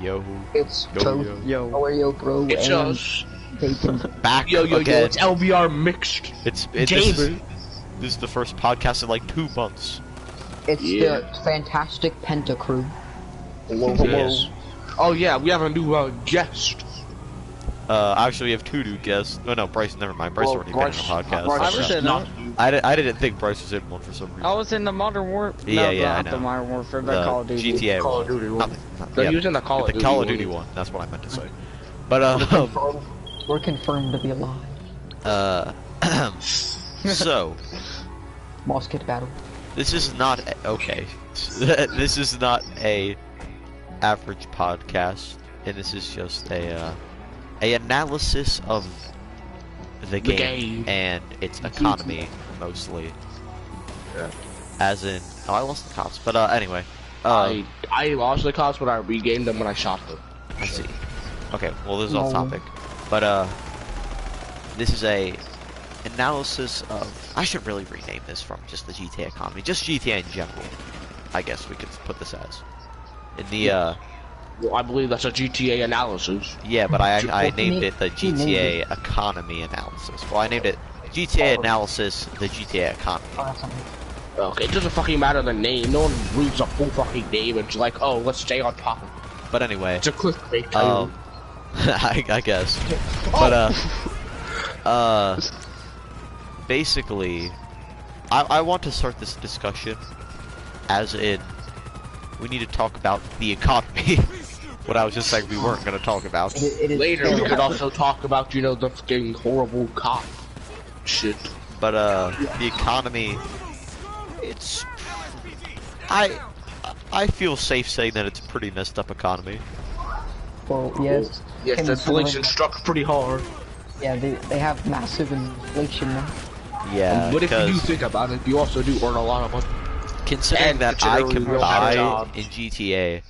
Yo. It's Yo, Toad. yo. Yo. How are you, bro? It's And us. Bacon. Back Yo, again. it's LBR mixed. This Gamer. is the first podcast in like 2 months. It's Yeah. the fantastic Penta crew. Hello, Yes. Oh yeah, we have a new guest. Actually, we have 2 new guests. Oh no, Bryce. Never mind. Bryce already been in the podcast. Bryce I was is in not. I didn't think Bryce was in one for some reason. I was in the Modern War. Yeah, yeah, not I the know. Modern Warfare, The but Call of Duty. GTA Call one. of Duty one. Not- They're yeah, using the Call of Duty. Call of Duty one. That's what I meant to say. But We're confirmed to be alive. so Moss Kid Battle. this is not okay. This is not a average podcast, and this is just a analysis of the game and its economy mostly. Yeah. As in, oh, I lost the cops. But anyway, I lost the cops, but I regained them when I shot them. I see. Okay, well this is off No. topic, but this is a analysis of. I should really rename this from just the GTA economy, just GTA in general. I guess we could put this as in the Well, I believe that's a GTA analysis. yeah, but I Well, named it the he named GTA economy analysis. Well, I named it GTA analysis, the GTA economy. Oh, that's something. Okay, it doesn't fucking matter the name. No one reads a full fucking name. It's like, oh, let's stay on topic. But anyway, It's a clickbait title. I guess. But basically, I want to start this discussion as in we need to talk about the economy. What I was just saying we weren't going to talk about. It is Later, we terrible. could also talk about, you know, the fucking horrible cop shit. But the economy, it's I feel safe saying that it's a pretty messed up economy. Well, yes. Yes, the inflation struck pretty hard. Yeah, they have massive inflation now. Yeah, But if you do because think about it, you also do earn a lot of money. considering and that I considering can we don't have buy jobs. in GTA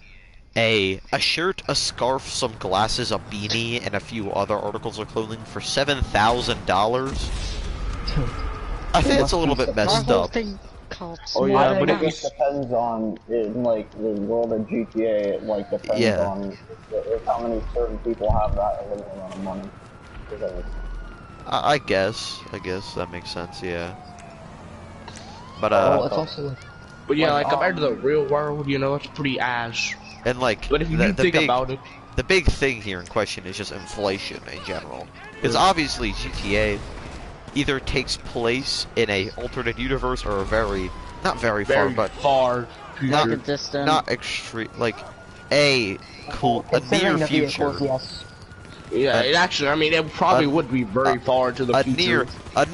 a shirt, a scarf, some glasses, a beanie, and a few other articles of clothing for $7,000. I think it's a little bit My messed whole up. thing costs Oh, more yeah, than but that. it It just depends on, in like the world of GTA, it like depends Yeah. on how many certain people have that limited amount of money. Because I guess that makes sense. Yeah. But Well, it's also like, But yeah, like compared to the real world, you know, it's pretty ass. and like But if you the, do the think big about it, the big thing here in question is just inflation in general, because obviously GTA either takes place in a alternate universe or a not very far, very but far. not Like a distant. not extreme, like a considering near the future, vehicles, yes. Yeah, it actually, I mean, it probably would be very far into the a future.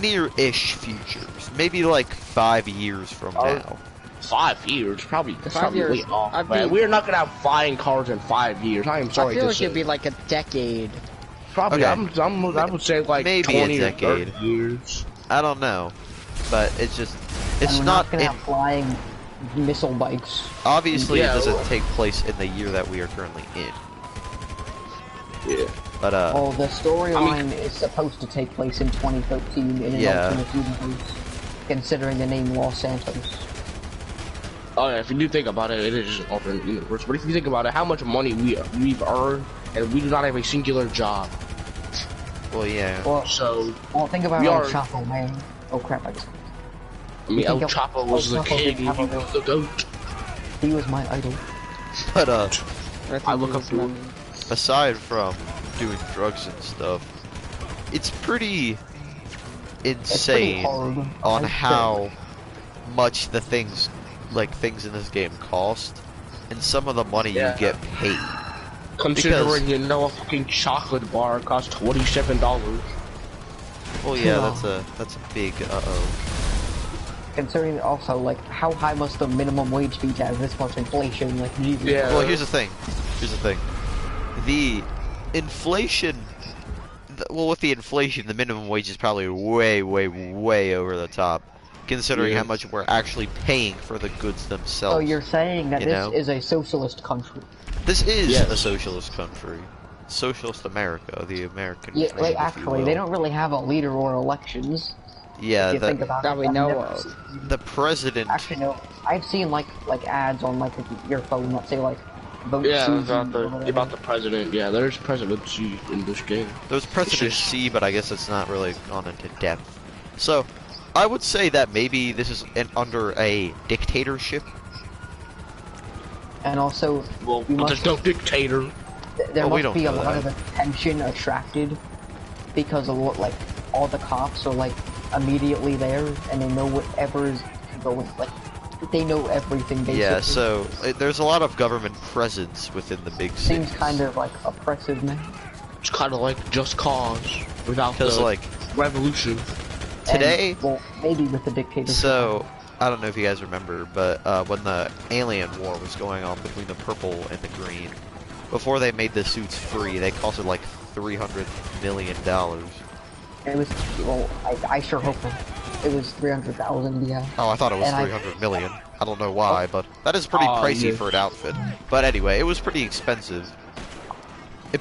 near-ish future, maybe like 5 years from Oh, now. 5 years, probably. 5 years, way off, I'd man. be- We're not gonna have flying cars in 5 years. I am I sorry feel to like say. it'd be like a decade. Probably. Okay. I would say like Maybe a 20 or 30 decade. years. I don't know, but it's And we're not. gonna have flying missile bikes. Obviously, Yeah, it doesn't well- take place in the year that we are currently in. Yeah. But Well, the storyline is supposed to take place in 2013 in an Yeah. alternate universe, considering the name Los Santos. Oh yeah, if you do think about it, it is an alternate universe. But if you think about it, how much money we've earned, and we do not have a singular job. well, yeah. Well, So think about We El are- Chapo, man. Oh crap, I mean, El think Chapo was the El Chapo king, didn't have he a- was the goat. he was my idol. But think I look it up was to him. none. aside from doing drugs and stuff, it's pretty It's pretty insane hard. on I how much the things in this game cost, and some of the money Yeah. you get paid. Considering you know a fucking chocolate bar costs $27. Well, yeah, Yeah. that's a big uh-oh. Considering also, like, how high must the minimum wage be to have this much inflation? Like, Jesus. Yeah. Well, here's the thing. The inflation. Well, with the inflation, the minimum wage is probably way over the top, considering Yeah. how much we're actually paying for the goods themselves. So you're saying that You this know? is a socialist country? This is Yes. a socialist country. Socialist America, the American Yeah, dream, like, if you actually, will. they don't really have a leader or elections. Yeah, If you think about that it. we I've know never of. seen- the president. Actually, no. I've seen like ads on like your phone that say like vote Yeah, Susie or whatever. about the president. Yeah, there's presidency in this game. There's presidency, but I guess it's not really gone into depth. So, I would say that maybe this is under a dictatorship. And also, Well, we there's must, no dictator. there Well, we must don't be a know lot that. of attention attracted because of what, like, all the cops are like immediately there and they know whatever is going, like, they know everything basically. Yeah, so there's a lot of government presence within the big cities. Seems kind of like oppressive now. It's kind of like Just Cause without the Because, like, revolution. today, And, well, maybe with the dictatorship. so, I don't know if you guys remember, but when the alien war was going on between the purple and the green, before they made the suits free, they costed like $300 million. It was, well, I sure hope it was 300,000, yeah. Oh, I thought it was And 300 million. I don't know why, but that is pretty pricey yeah. for an outfit. But anyway, it was pretty expensive.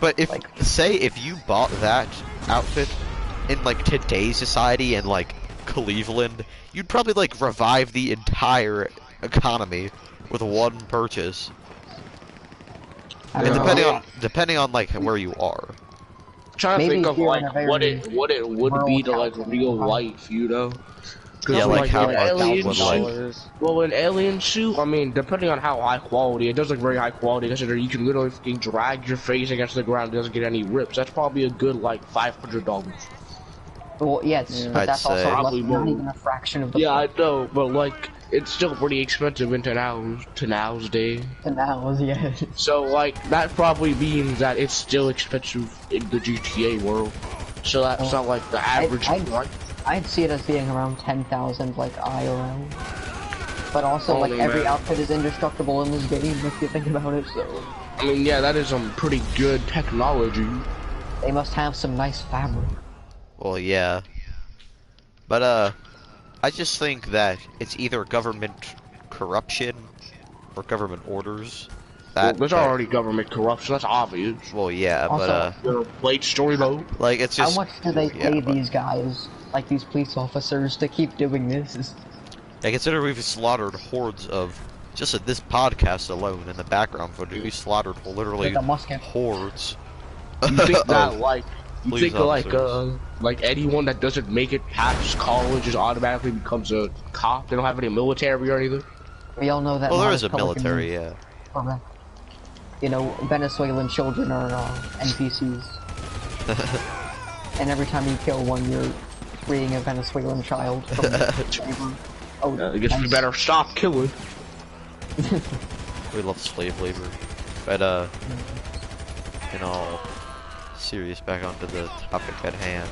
But if, say, if you bought that outfit in like today's society and like Cleveland, you'd probably like revive the entire economy with one purchase. I And don't know. depending on like where you are. Trying to Maybe think of here like in a very what it would be to like rural real town. life, you know? 'Cause Yeah, like how an much alien would, suit. Well, an alien suit. I mean, depending on how high quality, it does look very high quality. Considering you can literally fucking drag your face against the ground, it doesn't get any rips. That's probably a good like $500. Well, yes, but I'd that's also say- less, Probably not more. even a fraction of the Yeah, I know, but like it's still pretty expensive into now's day. now, yeah. So like that probably means that it's still expensive in the GTA world. So that's not like the average price. I'd see it as being around 10,000, like IRL. But also, like, Holy every man. outfit is indestructible in this game, if you think about it, so... I mean, yeah, that is some pretty good technology. They must have some nice fabric. Well, yeah. But, I just think that it's either government corruption or government orders. Well, there's already government corruption, that's obvious. Well, yeah, but, Also- You're late story mode. like, it's How just... much do they yeah, pay but- these guys, like these police officers, to keep doing this? I consider we've slaughtered hordes of... Just at this podcast alone, in the background footage, we slaughtered literally With a musket. hordes. You think that of you police think officers. like anyone that doesn't make it past college just automatically becomes a cop? They don't have any military or anything? We all know that. Well, there not is a Republican military, yeah. correct. You know, Venezuelan children are NPCs. And every time you kill one, you're freeing a Venezuelan child from slavery. Oh, I guess we nice. better stop killing. We love slave labor. But, in all serious, back onto the topic at hand.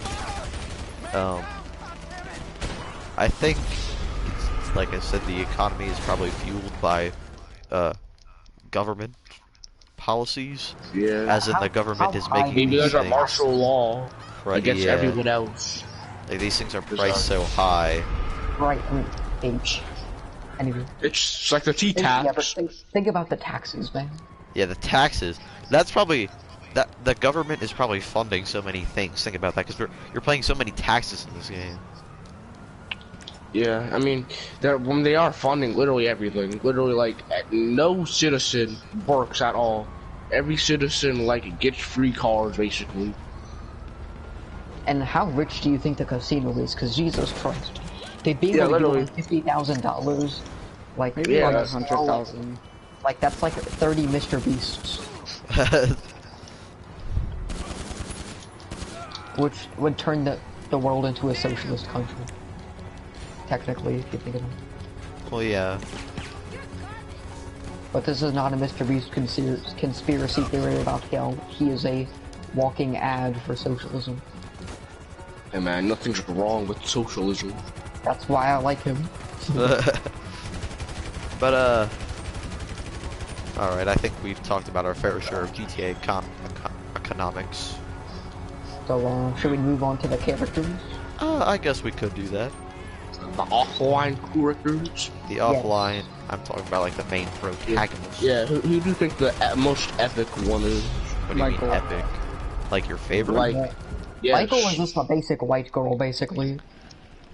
I think, like I said, the economy is probably fueled by, government policies. Yeah. As in, the government how is high making Maybe these there's a things. martial law Right, against yeah. everyone else. Like, these things are Bizarre. priced so high. Right, I mean, H. Anyway. It's like the Yeah, but T-tax. think about the taxes, man. Yeah, the taxes. That's probably... That the government is probably funding so many things. Think about that, because you're paying so many taxes in this game. Yeah, I mean, when they are funding literally everything, literally like no citizen works at all. Every citizen like gets free cars basically. And how rich do you think the casino is? Because Jesus Christ, they'd be Yeah, able to give literally. them $50,000. Like, Maybe Yeah, like that's 100,000. like that's like 30 Mr. Beasts, which would turn the world into a socialist country. Technically, if you think of it. Well, yeah. But this is not a Mr. Beast conspiracy theory about how he is a walking ad for socialism. Hey man, nothing's wrong with socialism. That's why I like him. But, alright, I think we've talked about our fair share of GTA economics. So, should we move on to the characters? I guess we could do that. The offline characters. The offline, I'm talking about like the main protagonist. Yeah, who do you think the most epic one is? What do you Michael. mean epic? Like your favorite? Like, yes. Michael is just a basic white girl, basically.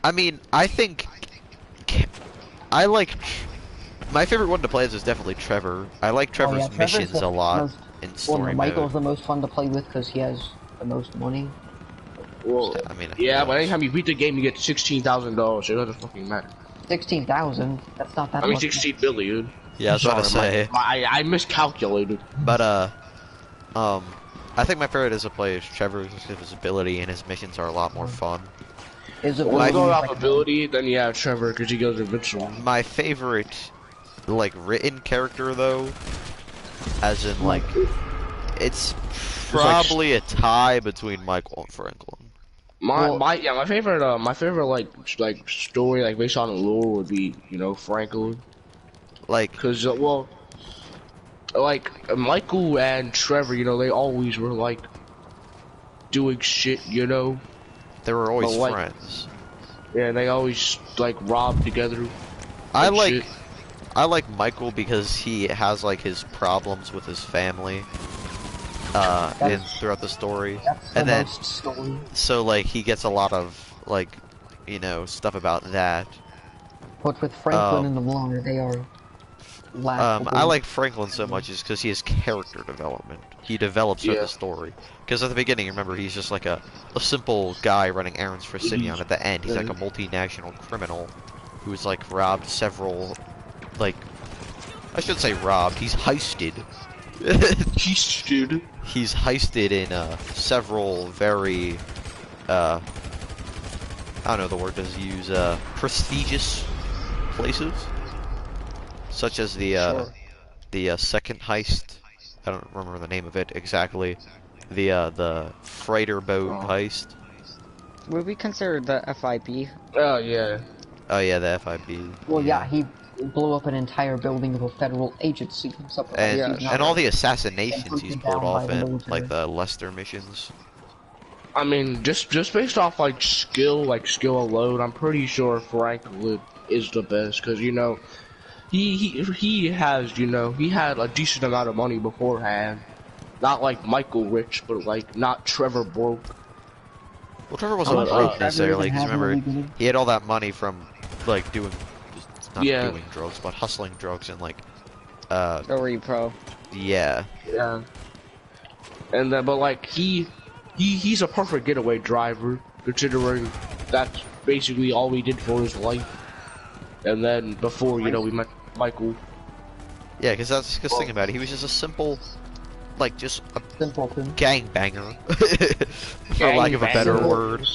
I mean, I think I like My favorite one to play as is definitely Trevor. I like Trevor's Trevor's missions the a lot most- in Well, story Michael's mode. the most fun to play with because he has the most money. Well, I mean, yeah, but yes. anytime you beat the game, you get $16,000. It doesn't fucking matter. 16,000. That's not that I mean, much. 16 billion. Yeah, I was about to Sorry, say. I miscalculated. But I think my favorite as a player is Trevor because of his ability and his missions are a lot more fun. Is it When My- you go off like, ability, then yeah, Trevor, because he goes invincible. My favorite, like, written character though, as in like, it's probably a tie between Michael and Franklin. My favorite like story like based on lore would be Franklin, Like, because like Michael and Trevor, they always were like doing shit, they were always But, like, friends. yeah, they always like robbed together. I and like shit. I like Michael because he has like his problems with his family throughout the story. That's the And then most story. so like he gets a lot of like stuff about that. But with Franklin Um, and the Blonde, they are laughable. I like Franklin so much is because he has character development. He develops through Yeah. the story. Because at the beginning, remember, he's just like a simple guy running errands for Simeon. At the end, he's like a multinational criminal who's like robbed several, like, I shouldn't say robbed, he's heisted. He's heisted in several very, I don't know the word to use, prestigious places. Such as the second heist. I don't remember the name of it exactly. The freighter boat heist. Would we consider the FIB? Oh yeah. Oh yeah, the FIB. Well, yeah, he blew up an entire building of a federal agency. Something And like that. and all the assassinations he's taken pulled down by off the in military. like the Lester missions. I mean, just based off like skill alone, I'm pretty sure Franklin is the best because he has he had a decent amount of money beforehand, not like Michael rich, but like not Trevor broke. Well, Trevor I wasn't would say broke Trevor necessarily, even because had remember, money beginning. he had all that money from like doing, not Yeah. doing drugs, but hustling drugs and like, Or Pro? yeah. Yeah. And then, but like he's a perfect getaway driver, considering that's basically all he did for his life. And then before we met Michael. Yeah, because think about it, he was just a simple, like just a Simpleton. gangbanger, for lack of a better Gangbanger. word.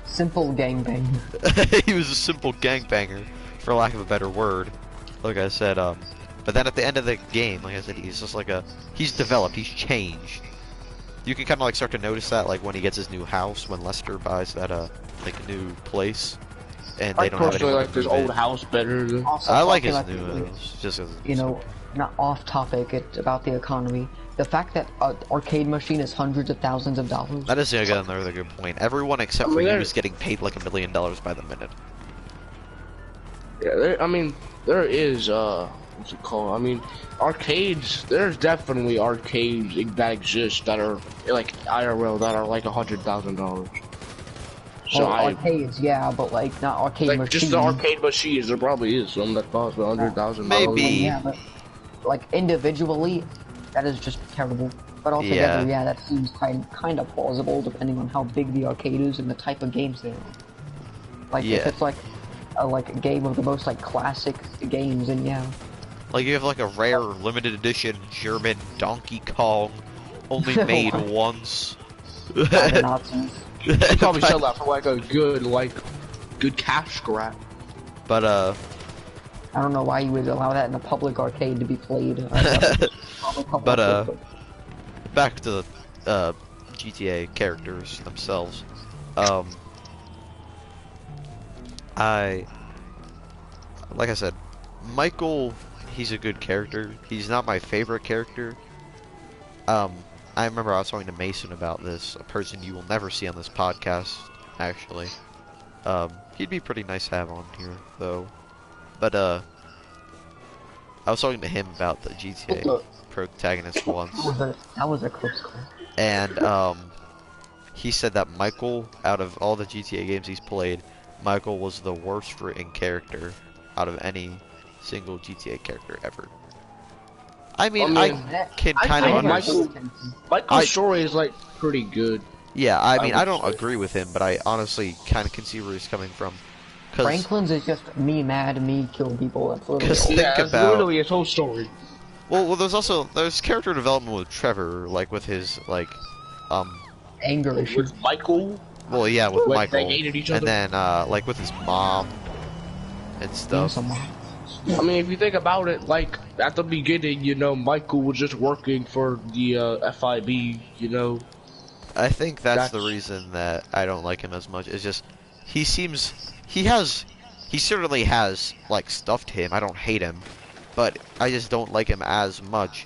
Simple gangbang. He was a simple gangbanger, for lack of a better word. Like I said, but then at the end of the game, like I said, he's just like he's developed, he's changed. You can kind of like start to notice that, like when he gets his new house, when Lester buys that like new place, and they I don't have personally anyone like to this move old in. house better. Also, I like his talking new about, house, just 'cause you know, not off topic, it's about the economy. The fact that an arcade machine is hundreds of thousands of dollars. that is another good point. Everyone except I mean, for you there- is getting paid like $1 million by the minute. Yeah, there is what's it called? I mean, arcades. There's definitely arcades that exist that are like IRL that are like $100,000. So Well, I arcades, yeah, but like not arcade like machines. just the arcade machines. There probably is some that cost $100,000. Maybe. Yeah, but like individually, that is just terrible. But altogether, yeah, that seems kind of plausible depending on how big the arcade is and the type of games they are. Like if Yeah. it's like a game of the most like classic games, then yeah. Like you have like a rare limited edition German Donkey Kong, only made once. By the Nazis. You probably sell that for like a good cash grab. But I don't know why you would allow that in a public arcade to be played. But, back to the GTA characters themselves. Like I said, Michael, he's a good character. He's not my favorite character. I remember I was talking to Mason about this, a person you will never see on this podcast, actually. He'd be pretty nice to have on here, though. But, I was talking to him about the GTA protagonist once. That was a close call. And he said that Michael, out of all the GTA games he's played, Michael was the worst written character out of any single GTA character ever. I mean, I can I kind of think understand. Michael's story is like pretty good. Yeah, I mean, I would don't say. agree with him, but I honestly kind of can see where he's coming from. Cause, Franklin's is just me mad, me kill people. That's literally 'Cause all. think Yeah, that's about- literally his whole story. well, there's character development with Trevor, like with his like, Anger issues. With Michael, well, yeah, with When Michael, they hated each and other? then like with his mom and stuff. Someone. I mean, if you think about it, like at the beginning, you know, Michael was just working for the FIB, you know. I think that's the That's- reason that I don't like him as much. It's just he certainly has like stuff to him. I don't hate him, but I just don't like him as much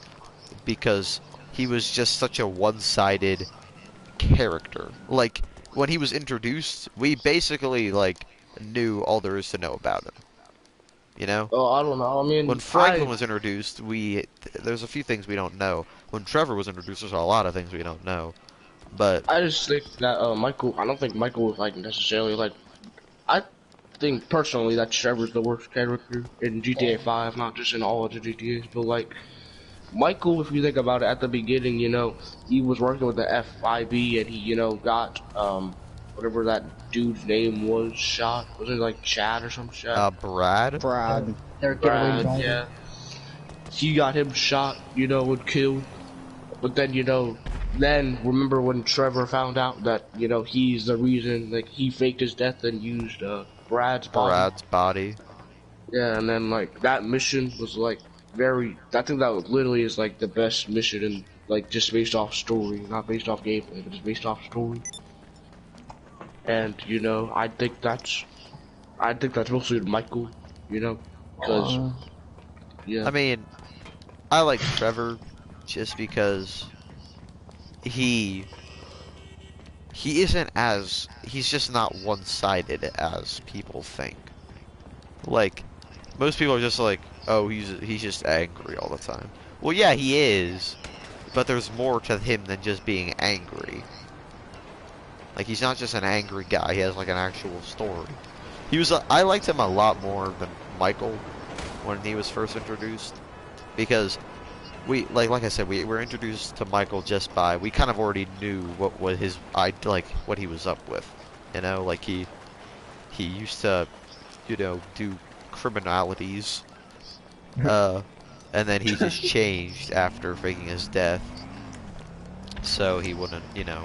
because he was just such a one-sided character. Like when he was introduced, we basically like knew all there is to know about him. You know? Oh, I don't know. I mean, When Franklin was introduced, there's a few things we don't know. When Trevor was introduced, there's a lot of things we don't know. But I just think that Michael. I don't think Michael was like necessarily like. I think personally that Trevor's the worst character in GTA 5, not just in all of the GTAs, but like Michael. If you think about it, at the beginning, you know, he was working with the FIB and he, you know, got whatever that dude's name was shot. Was it like Chad or some shit? Brad? Brad. They're getaway Brad, driver. yeah. He got him shot, you know, and killed. But then, you know, then remember when Trevor found out that, you know, he's the reason, like, he faked his death and used Brad's body. Yeah, and then, like, that mission was, like, I think that literally is, like, the best mission in, like, just based off story, not based off gameplay, but just based off story. And, you know, I think that's mostly Michael, you know, because, yeah. I mean, I like Trevor just because he's just not one-sided as people think. Like, most people are just like, oh, he's just angry all the time. Well, yeah, he is, but there's more to him than just being angry. Like, he's not just an angry guy, he has like an actual story. I liked him a lot more than Michael when he was first introduced, because like I said, we were introduced to Michael just by, we kind of already knew what what he was up with, you know, like he used to, you know, do criminalities, and then he just changed after faking his death, so he wouldn't, you know,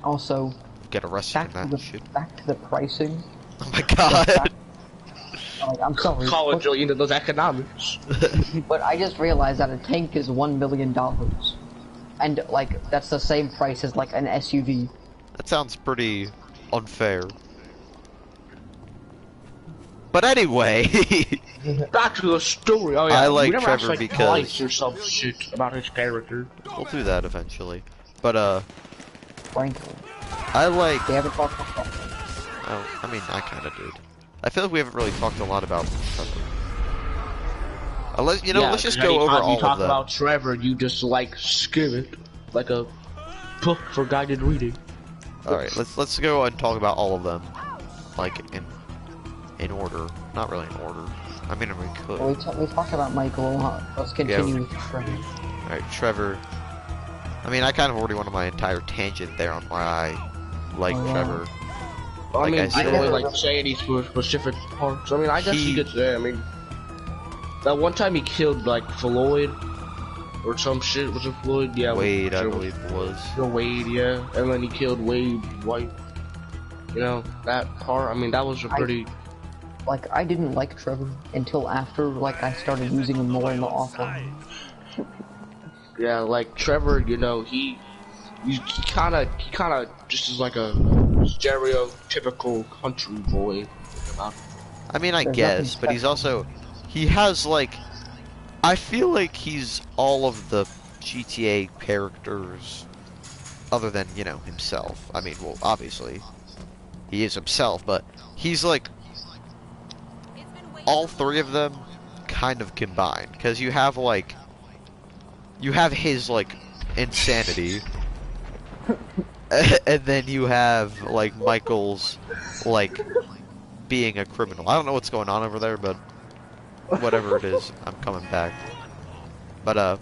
Also, get arrested and that shit. back to the pricing. Oh my god. Like, I'm sorry, College into those economics. but I just realized that a tank is $1 million, and like that's the same price as like an SUV. That sounds pretty unfair. But anyway, Back to the story. Oh yeah, I like we never Trevor asked, like, because- Bryce or some shit about his character. we'll do that eventually. But Franklin, I like. they haven't talked about Franklin. Oh, I mean, I kind of did. I feel like we haven't really talked a lot about Trevor. Let's just go over all you talk of them. about Trevor, you just like skim it like a book for guided reading. All right, let's go and talk about all of them, like in order. Not really in order. I mean, we could. Well, we talked about Michael a lot. Let's continue with Trevor. All right, Trevor. I mean, I kind of already went on my entire tangent there on why I like Oh, wow. Trevor. I Like mean, I I said- don't really like say any specific parts. I mean, I guess He- you could say. I mean, that one time he killed like Floyd or some shit. Was it Floyd? Yeah, Wade, I sure. believe it was. Wade, yeah, and then he killed Wade's wife. You know that part. I mean, that was a pretty. Like, I didn't like Trevor until after like I started using him more in the offline. Yeah, like Trevor, you know, he kind of just is like a stereotypical country boy. I mean, I There's guess, nothing but he's special. also, he has like, I feel like he's all of the GTA characters, other than, you know, himself. I mean, well, obviously, he is himself, but he's like, all three of them kind of combined, because you have like, you have his like, insanity, and then you have like Michael's like being a criminal. I don't know what's going on over there, but whatever it is, I'm coming back. But I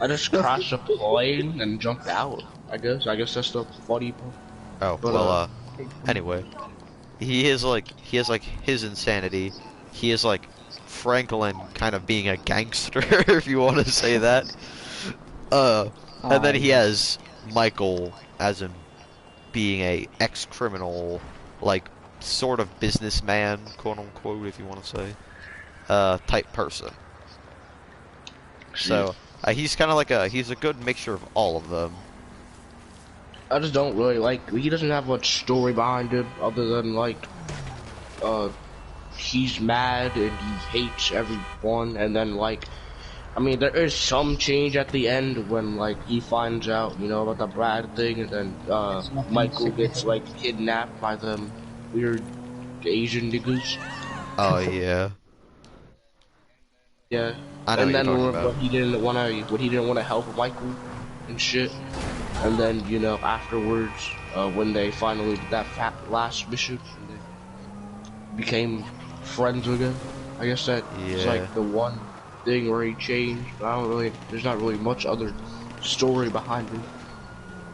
just crashed a plane and jumped out. I guess that's the funny part. oh But, well. Anyway, he has like his insanity. He is like Franklin kind of being a gangster, if you want to say that. And then he has Michael as in being a ex-criminal, like sort of businessman, quote unquote, if you want to say, type person. So he's kind of like he's a good mixture of all of them. I just don't really like. He doesn't have much story behind him other than like, he's mad and he hates everyone, and then like, I mean, there is some change at the end when like he finds out, you know, about the Brad thing, and then Michael gets like kidnapped by them weird Asian niggas. Oh yeah. Yeah. I know And what then you're talking about. when he didn't want to help Michael and shit. And then, you know, afterwards, when they finally did that last mission, they became friends again. I guess that is Yeah. like the one thing where he changed. But there's not really much other story behind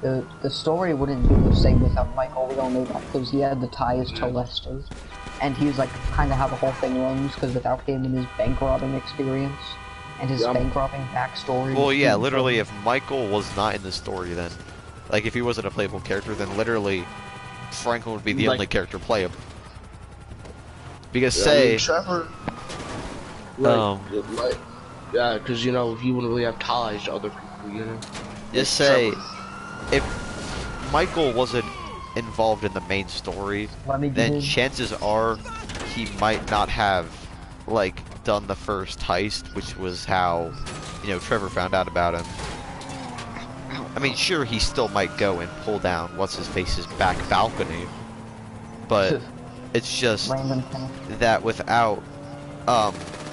it. The story wouldn't be the same without Michael. We all know that because he had the ties to Lester, and he was like kind of how the whole thing runs. Because without him and his bank robbing experience and his bank robbing backstory. Well, yeah, literally, if Michael was not in the story, then, like, if he wasn't a playable character, then literally, Franklin would be the only character playable. Because say, Trevor, yeah, because you know he wouldn't really have ties to other people, you know. just say, if Michael wasn't involved in the main story, then chances are he might not have, like, done the first heist, which was how, you know, Trevor found out about him. I mean, sure, he still might go and pull down what's-his-face's back balcony, but it's just that without,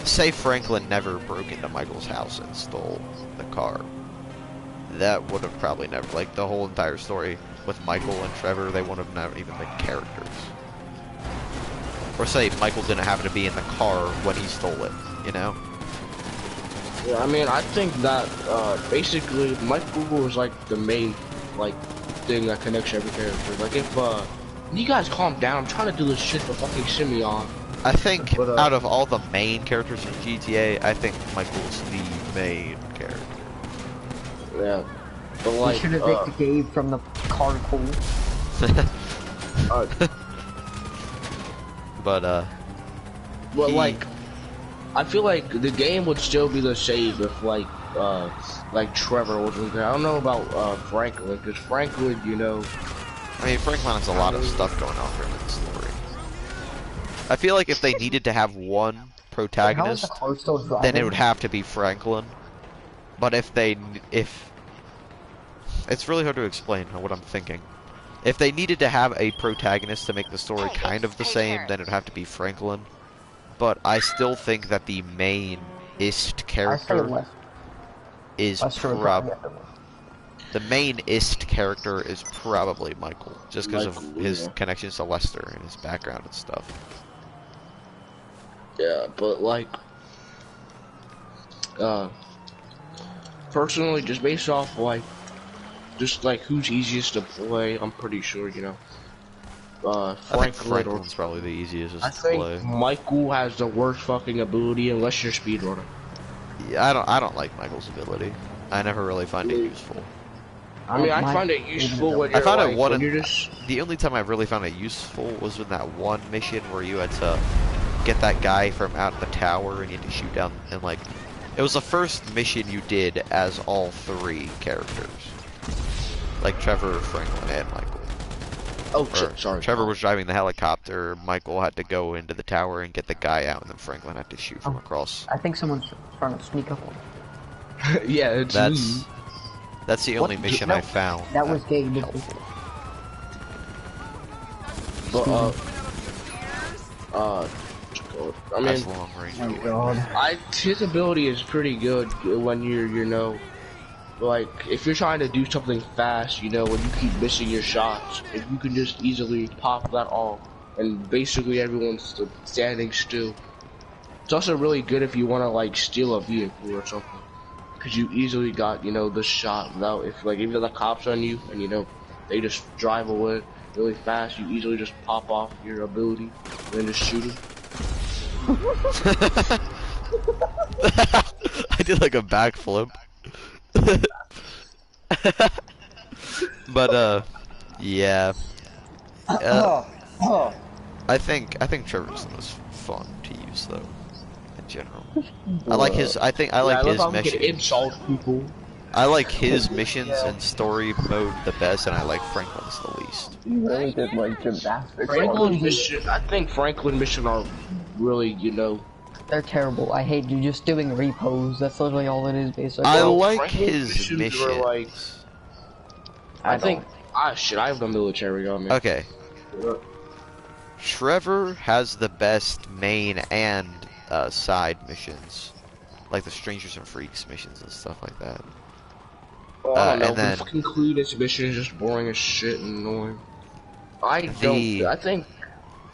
say Franklin never broke into Michael's house and stole the car, that would have probably never, like, the whole entire story with Michael and Trevor, they wouldn't have never even been characters. Or say Michael didn't happen to be in the car when he stole it, you know? Yeah, I mean, I think that, basically, Michael was, like, the main, like, thing that connects every character. Like, if, you guys calm down, I'm trying to do this shit for fucking Simeon. I think, out of all the main characters in GTA, I think Michael's the main character. Yeah. But, like, we should have picked Gabe from the car pool. But, well, like, I feel like the game would still be the same if, like Trevor wasn't there. I don't know about, Franklin, because Franklin, you know... I mean, Franklin has a lot of stuff going on for him in the story. I feel like if they needed to have one protagonist, then it would have to be Franklin. But if it's really hard to explain what I'm thinking. If they needed to have a protagonist to make the story kind of the same, then it'd have to be Franklin. But I still think that the main-ist character is the main-ist character is probably Michael, just because of his connections to Lester and his background and stuff. Yeah, but like, personally, just based off like, just like who's easiest to play, I'm pretty sure, you know, I think Franklin's probably the easiest to play. Michael has the worst fucking ability unless you're a speedrunner. Yeah, I don't like Michael's ability. I never really find it useful. I mean, I find it useful when you're the only time I really found it useful was in that one mission where you had to get that guy from out the tower and you had to shoot down, and like, it was the first mission you did as all three characters. Like Trevor, Franklin, and Michael. Oh, sorry. Trevor was driving the helicopter, Michael had to go into the tower and get the guy out, and then Franklin had to shoot from across. I think someone's trying to sneak up on me. Yeah, it's me. That's the only mission I found. That was Gabe. Helpful. But, I mean, that's long range. His ability is pretty good when you're, you know, like, if you're trying to do something fast, you know, when you keep missing your shots, if you can just easily pop that off, and basically everyone's standing still, It's also really good if you want to like steal a vehicle or something, because you easily got the shot without if the cops on you and they just drive away really fast. You easily just pop off your ability and then just shoot them. I did like a backflip. But yeah. I think Trevor's the most fun to use though, in general. I like his. I like his missions. Insult people. I like his missions and story mode the best, and I like Franklin's the least. You really did like gymnastics. Franklin's mission. I think Franklin mission are really They're terrible. I hate you just doing repos. That's literally all it is, basically. I like Franklin's his missions. Were like, I think. Shit, I have the military on me. Okay. Trevor has the best main and side missions, like the Strangers and Freaks missions and stuff like that. Well, I don't know, and then fucking Cletus mission is just boring as shit and annoying. I think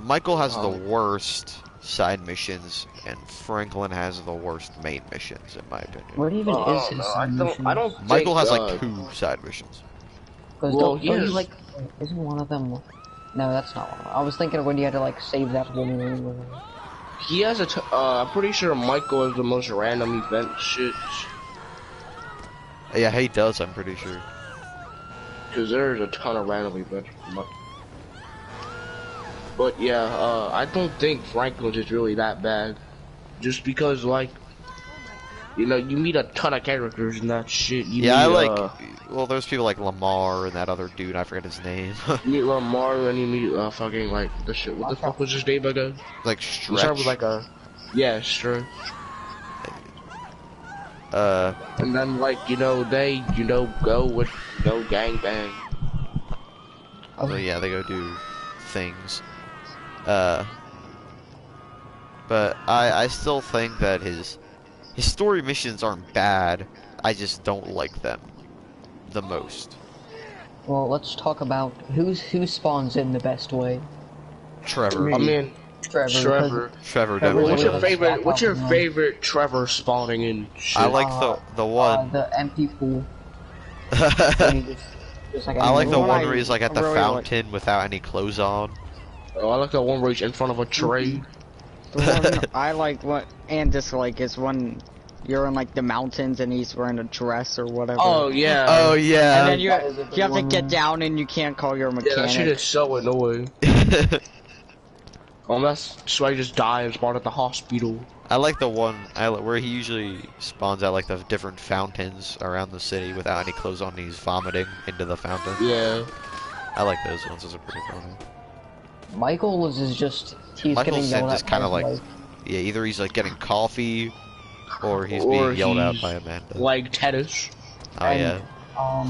Michael has the worst side missions, and Franklin has the worst main missions, in my opinion. What even is his side mission? I don't. Michael has like 2 side missions. Well, don't you like? Isn't one of them? No, that's not one. I was thinking of when you had to like save that woman. He has I'm pretty sure Michael has the most random event shit. Yeah, he does. I'm pretty sure. Because there's a ton of random events. But yeah, I don't think Franklin's is really that bad. Just because you meet a ton of characters and that shit. I like. Well, there's people like Lamar and that other dude. I forget his name. You meet Lamar and you meet fucking like the shit. What the fuck was his name again? Like Stretch. Start with like a Stretch. And then they go with gangbang. So yeah, they go do things. But I still think that his story missions aren't bad. I just don't like them the most. Well, let's talk about who spawns in the best way. Trevor. I mean, Trevor. Trevor definitely. What's your favorite Trevor spawning in shit? I like the one. The empty pool. I like the one where he's like at the fountain without any clothes on. Oh, I like the one where he's in front of a tray. The one I like and dislike is when you're in like the mountains and he's wearing a dress or whatever. Oh yeah. Oh yeah. And then you have to get down and you can't call your mechanic. Yeah, that shit is so annoying. Unless I just die and spawn at the hospital. I like the one where he usually spawns at like the different fountains around the city without any clothes on and he's vomiting into the fountain. Yeah. I like those ones, those are pretty funny. Michael's is just, he's Michael's getting yelled just at kind of by like, yeah, either he's like getting coffee or he's being yelled at by Amanda. Like tennis. Oh yeah.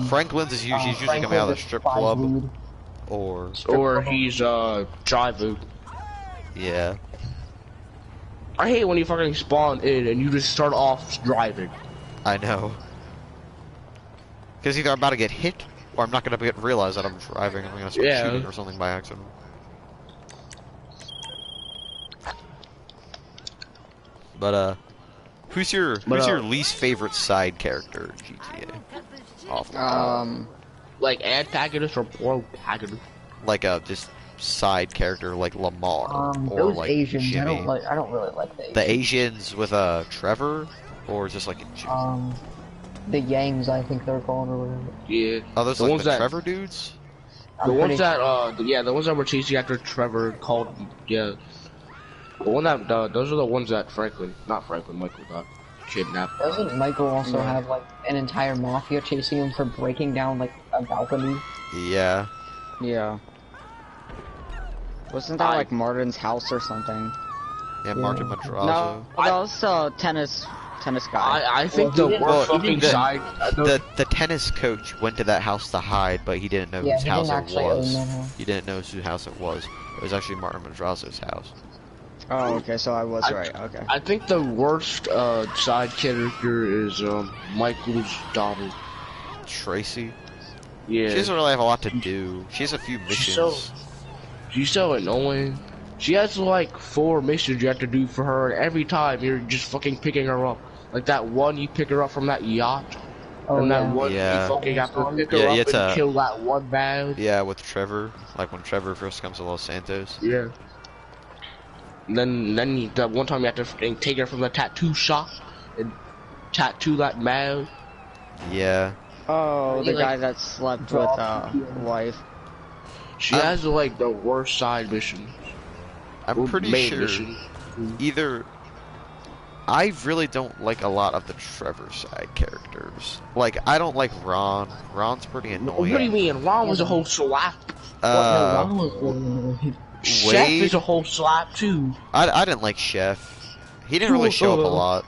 Franklin's is usually coming out of the strip club. Or he's driving. Yeah. I hate when you fucking spawn in and you just start off driving. I know. Because either I'm about to get hit or I'm not going to realize that I'm driving and I'm going to start shooting or something by accident. But who's your least favorite side character in GTA? Like antagonist or protagonist? Like just side character like Lamar or those like Asians, Jimmy. I don't really like the Asians. The Asians with Trevor, or just like Jimmy? The Yangs, I think they're called or whatever. Yeah. Oh, those like the Trevor dudes? The ones that the ones that were chasing after Trevor called The one that those are the ones that Michael got kidnapped. Doesn't Michael also have like an entire mafia chasing him for breaking down like a balcony? Yeah. Yeah. Wasn't that like Martin's house or something? Yeah, Martin Madrazo. No, that was tennis guy. I think the worst fucking side. The tennis coach went to that house to hide, but he didn't know whose house it was. He didn't know whose house it was. It was actually Martin Madrazo's house. Oh, okay, so I was right. Okay. I think the worst side character is Michael's daughter, Tracy. Yeah. She doesn't really have a lot to do. She has a few missions. She's so annoying. She has like 4 missions you have to do for her, and every time you're just fucking picking her up. Like that one, you pick her up from that yacht, Oh, and that yeah. one Yeah. you fucking have to pick her Yeah, you up have and to- kill that one man. Yeah, with Trevor, like when Trevor first comes to Los Santos. Yeah. And then that one time you have to fucking take her from the tattoo shop and tattoo that man. Yeah. Oh, Really, the like, guy that slept draw with people. wife. She has like the worst side mission. I'm pretty main sure mission. either I really don't like a lot of the Trevor side characters. Like I don't like Ron. Ron's pretty annoying. What do you mean? Ron was a whole slap. No, Uh, Ron was really annoying. Chef Wade? is a whole slap too. I didn't like Chef. He didn't really show up a lot.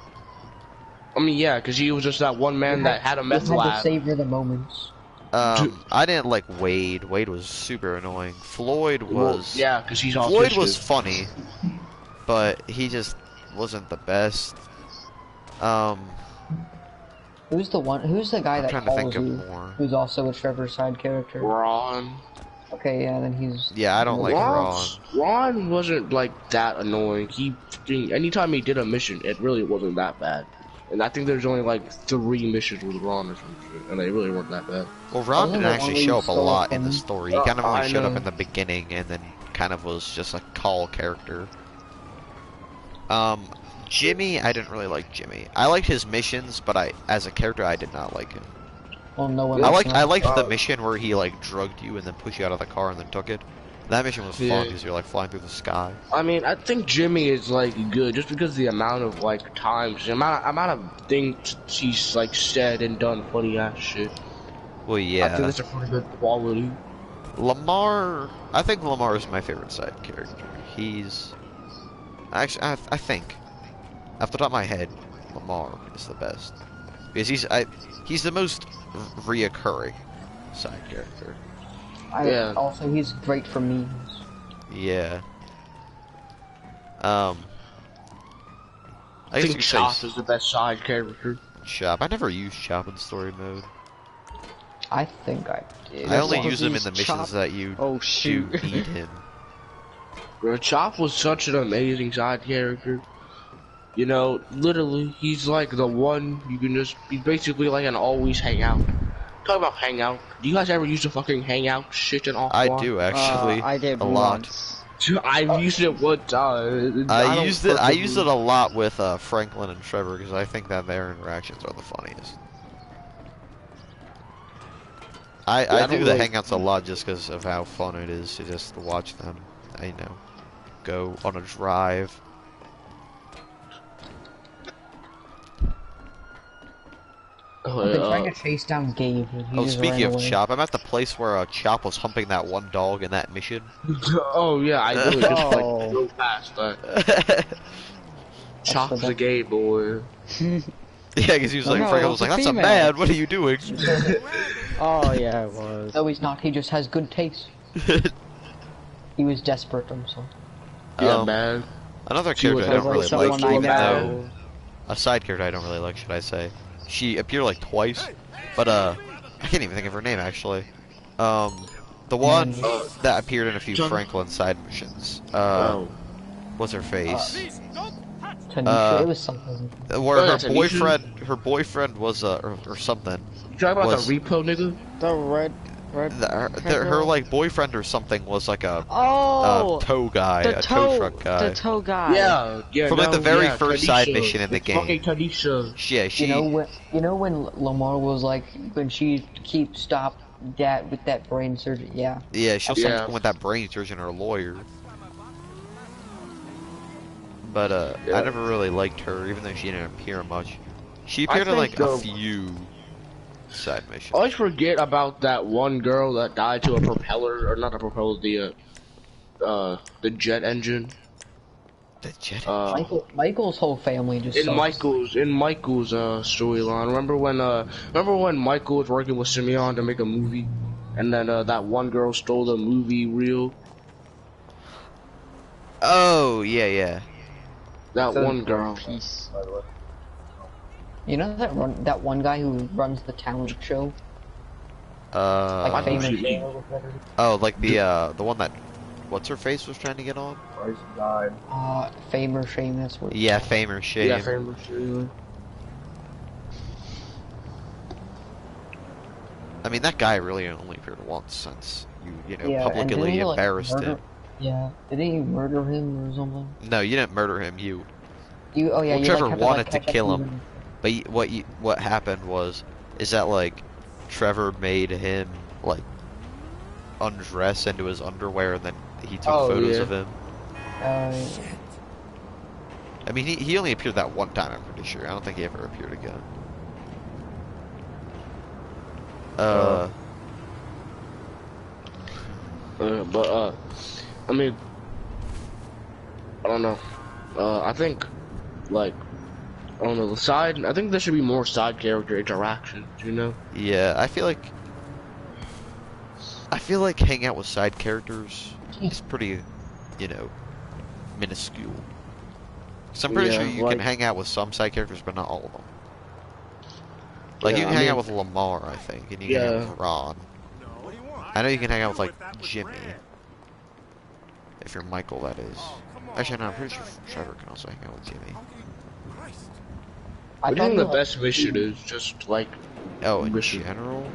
I mean, yeah, because he was just that one man that had a You meth had to lab. savor the moments. I didn't like Wade. Wade was super annoying. Floyd Well, was yeah, because he's autistic. Floyd was funny, but he just wasn't the best. Who's the guy I'm that trying to think calls of you? more. Who's also a Trevor side character? Ron. Okay, yeah, then he's. Yeah, I don't like Ron. Ron wasn't like that annoying. Anytime he did a mission, it really wasn't that bad. And I think there's only like 3 missions with Ron or some shit, and they really weren't that bad. Well, Ron Wasn't didn't there actually only show up a so lot in the funny? story. He kind of only I showed up know. in the beginning, and then kind of was just a call character. Jimmy, I didn't really like Jimmy. I liked his missions, but as a character, I did not like him. Well, no one. I likes liked him. the mission where he like drugged you and then pushed you out of the car and then took it. That mission was fun Yeah. because you're like flying through the sky. I mean, I think Jimmy is like good just because the amount of like times, the amount of things he's like said and done funny ass shit. Well, I think yeah. it's a pretty good quality. Lamar, I think Lamar is my favorite side character. He's actually, I think, off the top of my head, Lamar is the best because he's the most reoccurring side character. Yeah. Also, he's great for memes. Yeah. I guess you think could Chop say is the best side character. Chop. I never used Chop in story mode. I think I did. I only Well, use him in he's the missions Chop. that you Oh do shoot. eat him. Bro, Chop was such an amazing side character. You know, literally, he's like the one you can he's basically like an always hangout. Talk about hangout. Do you guys ever use the fucking hangout shit in I offline? do actually. I did a lot. once. I've used it one time. I don't used it. I fucking- used it a lot with Franklin and Trevor because I think that their interactions are the funniest. I I do don't the really- hangouts a lot just because of how fun it is to just watch them. Go on a drive. I've been trying to chase down Gabe. And he Oh, just speaking ran of away. Chop, I'm at the place where Chop was humping that one dog in that mission. Oh yeah, I really just Oh. like go past that. Chop's the a gay boy. Yeah, because he was like, No, Franklin it was was like, a "That's a female." man. What are you doing?" Oh yeah, it was. No, he's not. He just has good taste. He was desperate himself. Yeah, Um, man. Another She character was I don't like really someone like, I even though know. a side character I don't really like, should I say? She appeared like twice, but I can't even think of her name actually. The one that appeared in a few John- Franklin side missions. Oh. What's her face? Tanisha, it was something. Where Oh, yeah, her Tanisha. boyfriend was or something. You talking about Was- the repo nigga? The red. Her like boyfriend or something was like a Oh, tow guy, the a tow truck the guy. tow guy. Yeah. From, like, the no, very yeah, first side Tanisha. mission in the It's game. Fucking Tanisha. Yeah, she. You know when Lamar was like when she keeps stop that with that brain surgery. Yeah. Yeah, she'll Yeah. something with that brain surgeon or lawyer. But Yeah. I never really liked her, even though she didn't appear much. She I appeared in like think, a few side missions. I always forget about that one girl that died to a propeller, or not a propeller, the jet engine. The jet. Michael's whole family just. In sucks. Michael's storyline. Remember when Michael was working with Simeon to make a movie, and then that one girl stole the movie reel. Oh yeah. That one girl. Peace. You know that one guy who runs the talent show, like Uh I think famous. she- oh, like the one that what's her face was trying to get on? Bryce died. Fame or shame, that's what. Yeah, fame or shame. Yeah, famous. Yeah. I mean, that guy really only appeared once since you know, Yeah, and didn't publicly you, like, embarrassed murder- him. Yeah, didn't you murder him or something? No, you didn't murder him. You, You, oh yeah, Well, you Trevor like, had to, wanted like, to catch up kill him. even- but what happened was, is that like, Trevor made him like undress into his underwear, and then he took Oh, photos yeah. of him. Yeah. I mean, he only appeared that one time. I'm pretty sure. I don't think he ever appeared again. I mean, I don't know. I think, like, I don't know, the side, I think there should be more side character interactions, you know? Yeah, I feel like hanging out with side characters is pretty, you know, minuscule. So I'm pretty Yeah, sure you like- can hang out with some side characters, but not all of them. Like, Yeah, you can I hang mean- out with Lamar, I think, and you can hang out with Ron. I know you can hang out with, like, Jimmy. If you're Michael, that is. Actually, no, I'm pretty sure Trevor can also hang out with Jimmy. I I think thought the you, like, best mission is just, like, Oh, in Mission. general?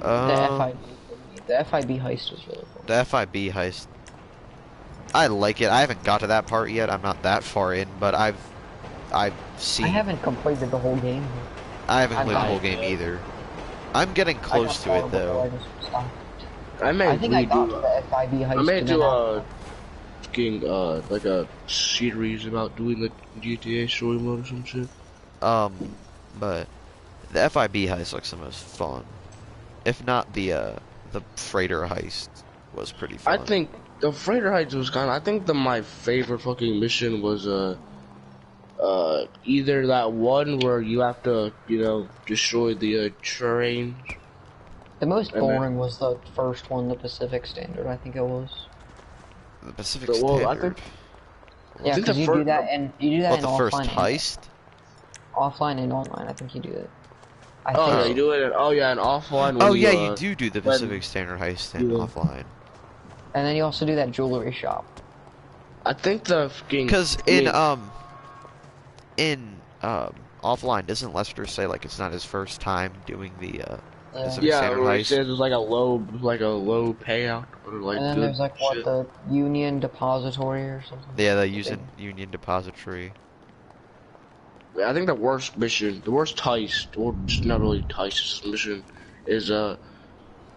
the FIB heist was really cool. The FIB heist. I like it. I haven't got to that part yet. I'm not that far in, but I've seen. I haven't completed the whole game. I haven't I've played the got whole it. game either. I'm getting I close got to it far before though. I just stopped. I may I think I got to redo, the FIB heist. I may and do then a, fucking, like a series about doing the GTA story mode or some shit. But the FIB heist looks the most fun. If not the freighter heist was pretty fun. I think the freighter heights was kind of. I think my favorite fucking mission was either that one where you have to, you know, destroy the trains. the most and then- boring was the first one, the Pacific Standard. I think it was. the Pacific Well, I Standard. think- Yeah, think because the you fir- do that and you do that What, in the first offline. heist? Offline and online, I think you do it. I Oh think yeah, you do it. Oh yeah, and offline. Oh when yeah, you you do the when- Pacific Standard heist in Yeah. offline. And then you also do that jewelry shop. I think the fucking. Because I in offline, doesn't Lester say like it's not his first time doing the Pacific yeah, Standard where it heist? says it's like a low payout or like And then good there's like what shit. the Union Depository or something. Yeah, they use Union Depository. I think the worst mission, the worst heist, or just not really heist mission, is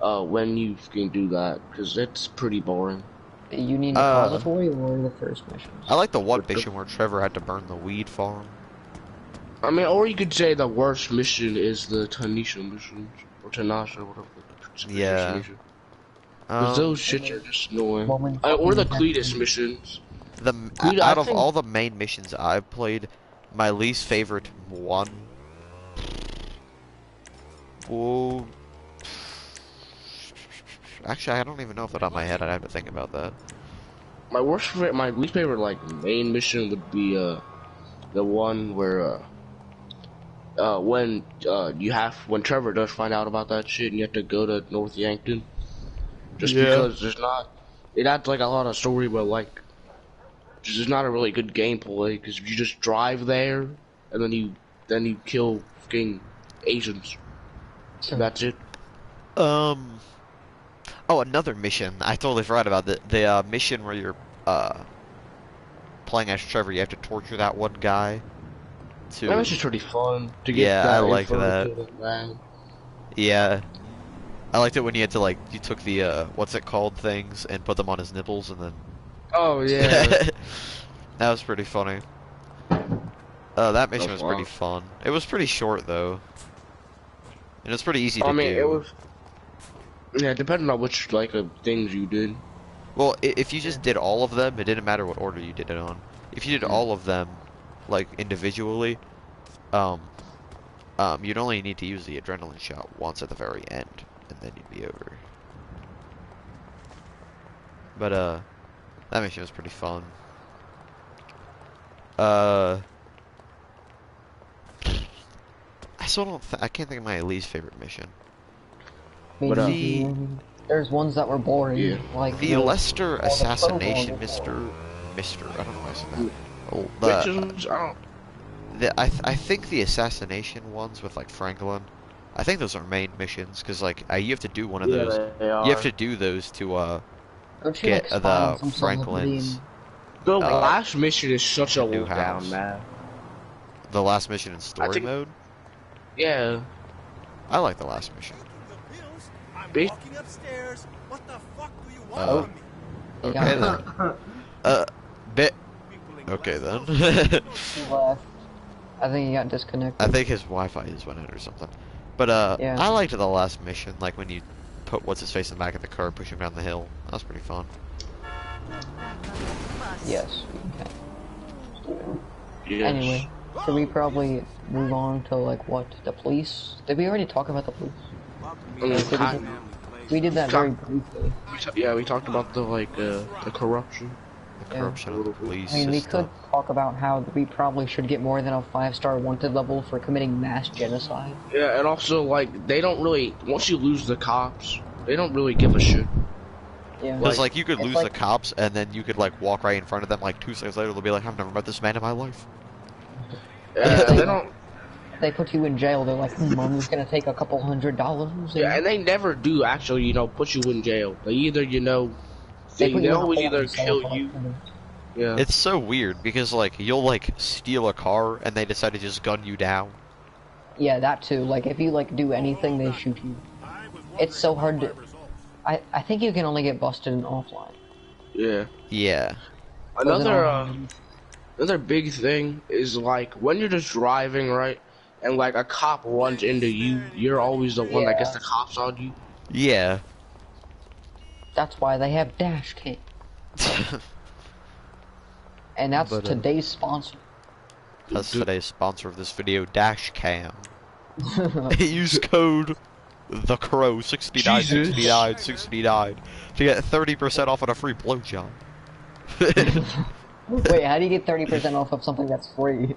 when you can do that because it's pretty boring. The Union Uh, Depository or the first missions. I like the one What the- mission where Trevor had to burn the weed farm. I mean, or you could say the worst mission is the Tanisha mission or Tanasha, whatever. The Yeah. mission. 'Cause those shits are just annoying. Or the Cletus missions. Dude, I Out of think- all the main missions I've played, my least favorite one. Whoa. Actually, I don't even know off the top of my head. I'd have to think about that. My least favorite like main mission would be the one where when Trevor does find out about that shit and you have to go to North Yankton. Just Yeah. because it adds like a lot of story, but like there's not a really good gameplay because you just drive there and then you kill fucking Asians. Sure. That's it. Oh, another mission. I totally forgot about the mission where you're playing as Trevor. You have to torture that one guy. That mission's pretty fun to get. Yeah, I like info that. to the man. Yeah. I liked it when you had to like you took the what's it called things and put them on his nipples and then Oh yeah. that was pretty funny. That mission Oh, was wow. pretty fun. It was pretty short though. And it was pretty easy to I mean, do. it was. Yeah, depending on which things you did. Well, if you just did all of them, it didn't matter what order you did it on. If you did all of them, like individually, you'd only need to use the adrenaline shot once at the very end, and then you'd be over. But that mission was pretty fun. I still don't. I can't think of my least favorite mission. Maybe But, the- There's ones that were boring, Yeah. like The you know, Lester all the assassination, prologue. Mister. I don't know if I said that. Oh, Which is, I don't, I think the assassination ones with like Franklin, I think those are main missions because like you have to do one of Yeah, those. they You have are. to do those to Don't you get like spy on the some celebrity Franklins. the Uh, last mission is such a new low down, house. man. The last mission in story think- mode. Yeah. I like the last mission. I'm Bitch. walking upstairs. What the fuck do you want Oh. from me? Okay Yeah. then. Bit. People in Okay glasses. then. He left. I think he got disconnected. I think his Wi-Fi just went out or something. But Yeah. I liked the last mission, like when you put what's his face in the back of the car, push him down the hill. That was pretty fun. Yes. Okay. Yes. Anyway, should we probably move on to like what the police? Did we already talk about the police? I mean, Did we did that very briefly. yeah, we talked about the corruption. The Yeah. corruption of the police I mean, we system. could talk about how we probably should get more than a 5-star wanted level for committing mass genocide. Yeah, and also like they don't really once you lose the cops, they don't really give a shit. Yeah. Because like you could it's lose like- the cops, and then you could like walk right in front of them. Like 2 seconds later, they'll be like, "I've never met this man in my life." Yeah, they don't. They put you in jail. They're like, I'm just gonna take a couple $100. Yeah, and they never do actually, put you in jail. They either, put you they in a always hole either and sell kill for you. $100. Yeah. It's so weird because like you'll like steal a car, and they decide to just gun you down. Yeah, that too. Like, if you like do anything, they shoot you. It's so hard to. I think you can only get busted in offline. Yeah. Yeah. Another big thing is like when you're just driving, right? And like a cop runs into you, you're always the one that gets Yeah. the cops on you. Yeah. That's why they have dash cam. And that's But, today's sponsor. That's today's sponsor of this video, Dashcam. Use code the crow 69 to get 30% off on a free blowjob. Wait, how do you get 30% off of something that's free?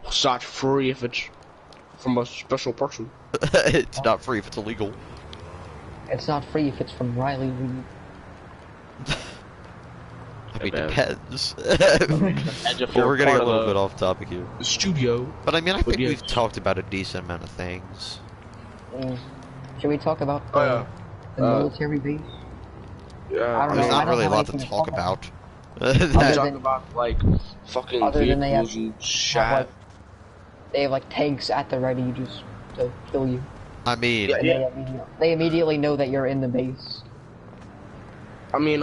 It's not free if it's from a special person. It's not free if it's illegal. It's not free if it's from Riley Reid. I mean, Yeah, depends. As if Well, we're you're getting a part little of bit off topic here. the studio. But I mean, I think yes. we've talked about a decent amount of things. Should we talk about Oh, yeah. the military base? Yeah. I don't There's know, not don't really a have lot to anything to talk talk about. We Other talk than- about like fucking Other than they have- vehicles and Have, shit. like, they have like tanks at the ready just to kill you. I mean, Yeah. They immediately know that you're in the base. I mean,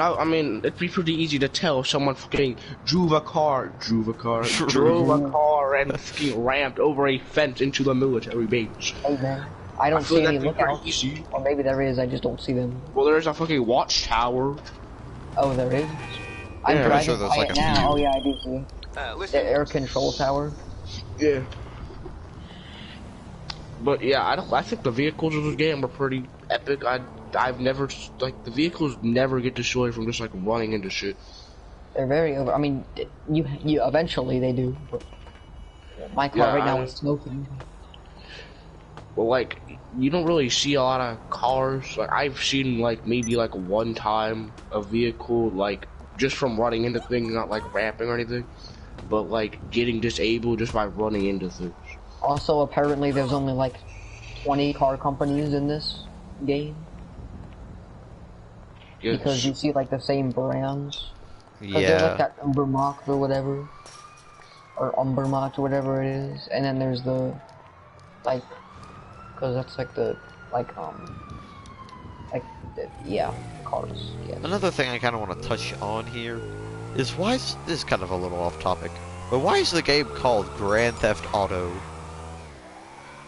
it'd be pretty easy to tell if someone fucking drove a car and fucking ramped over a fence into the military base. Hey man, I don't feel see any that'd be pretty lookouts. easy. Or maybe there is, I just don't see them. Well, there's a fucking watchtower. Oh, there is? I'm Yeah, I'm driving sure there's by like it a now. few. Oh yeah, I do see. The air control tower. Yeah. But yeah, I think the vehicles in this game are pretty epic. I've never the vehicles never get destroyed from just like running into shit. They're very over. I mean, you eventually they do. But my car Yeah, right now I- is smoking. Well, like you don't really see a lot of cars. Like I've seen like maybe like one time a vehicle like just from running into things, not like ramping or anything, but like getting disabled just by running into things. Also, apparently, there's only like 20 car companies in this game Yes. because you see like the same brands. Because there's yeah. like that Umbermacht or whatever, or Umbermacht or whatever it is, and then there's the like, because that's like the yeah, cars. Yeah. Another thing I kind of want to touch on here is why is this is kind of a little off topic, but why is the game called Grand Theft Auto?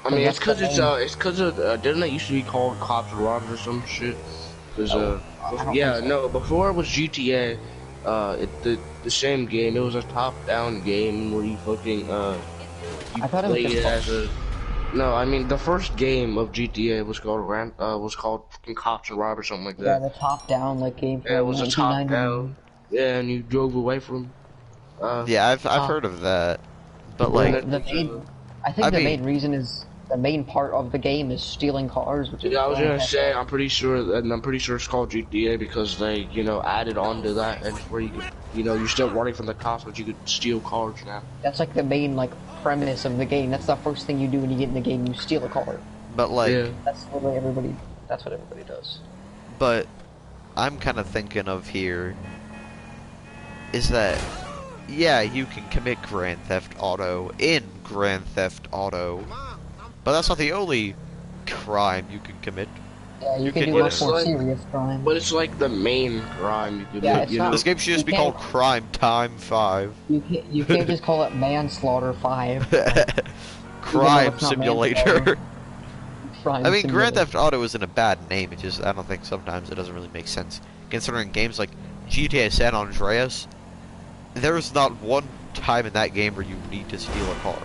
I mean, it's That's because the it's because didn't it used to be called Cops and Robbers or some shit? Because I don't yeah, think so. no, before it was GTA, the same game. It was a top-down game where you fucking you I thought it was played just as a. No, I mean the first game of GTA was called fucking Cops and Robbers or something like Yeah, that. the top-down like game. Yeah, it was a 1999. top-down. Yeah, and you drove away from. Yeah, I've heard of that, but like, The main, I think I the mean- main reason is the main part of the game is stealing cars. Which is Yeah, I was Grand gonna Theft say, Auto. I'm pretty sure it's called GTA because they, added on to that, and where you could, you're still running from the cops, but you could steal cars now. That's like the main like premise of the game. That's the first thing you do when you get in the game. You steal a car. But like, Yeah. That's literally everybody. That's what everybody does. but I'm kind of thinking of here is that, yeah, you can commit Grand Theft Auto in Grand Theft Auto, but that's not the only crime you can commit. Yeah, you can can do do much it. more Like- serious crime. But it's like the main crime you could Yeah, do, it's not- This game should just be You called can't- Crime Time 5. You can't just call it Manslaughter 5. Crime it's not Simulator. manslaughter. Crime I mean, Grand Simulator. Theft Auto isn't a bad name. It just, I don't think sometimes it doesn't really make sense. Considering games like GTA San Andreas, there's not one time in that game where you need to steal a car.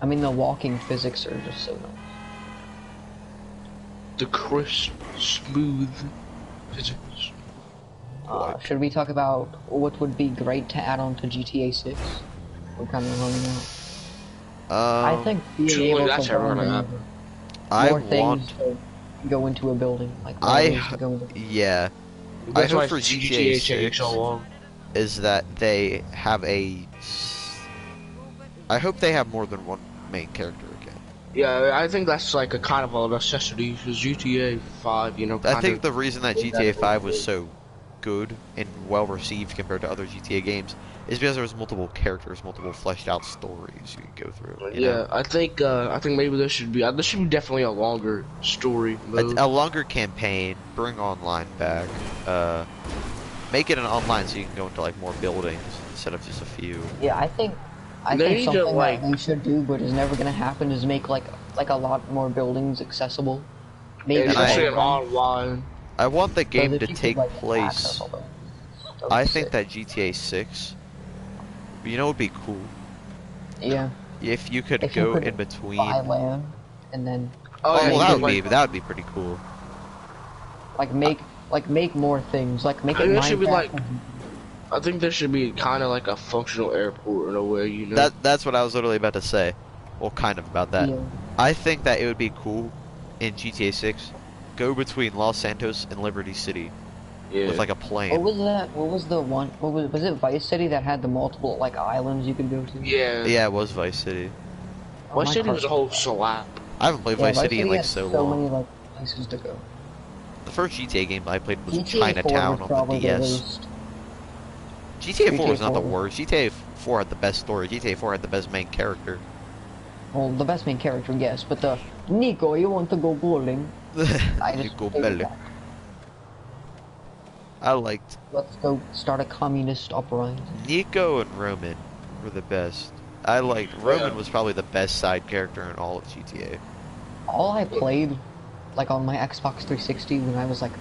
I mean, the walking physics are just so nice. the crisp, smooth physics. Should we talk about what would be great to add on to GTA 6? We're kind of running out. I think being Surely able that's to ever run gonna more happen. I things want, to go into a building. Like more I- ways to go into. yeah, That's I why hope for GTA taking 6 so long. is that they have I hope they have more than one main character again. Yeah, I think that's like a kind of a necessity because GTA 5, I think the reason that GTA 5 was so good and well received compared to other GTA games is because there was multiple characters, multiple fleshed out stories you could go through. You know? I think maybe there should be definitely a longer story mode. A longer campaign, bring online back, make it an online so you can go into like more buildings instead of just a few. Yeah, I think They need to, something like- that we should do, but is never gonna happen, is make like a lot more buildings accessible. Maybe And Especially I- in online. I want the so game that to you could, take like, place. access all those. That would I be think sick. that GTA 6, you know, would be cool Yeah, if you could If you go could in between. buy land and then Oh, yeah, well, you that could, would be pretty cool. make more things. Like make I it think it should be Minecraft like- and- I think there should be kind of like a functional airport in a way, That's what I was literally about to say. Well, kind of about that. Yeah. I think that it would be cool in GTA 6, go between Los Santos and Liberty City Yeah. with like a What plane. was that? What was the one? Was it Vice City that had the multiple like islands you could go to? Yeah. Yeah, it was Vice City. Oh, Vice my City car- was a whole slap. I haven't played Yeah, Vice City in like has so long. many like places to go. The first GTA game I played was GTA 4 Chinatown was on probably the the DS. least. GTA 4 was not the GTA 4. worst. GTA 4 had the best story. GTA 4 had the best main character. Well, the best main character, yes, but the Nico, you want to go bowling? I You just go hate belly. that. I liked Let's go start a communist uprising. Nico and Roman were the best. I liked Roman was probably the best side character in all of GTA. All I played, like on my Xbox 360 when I was like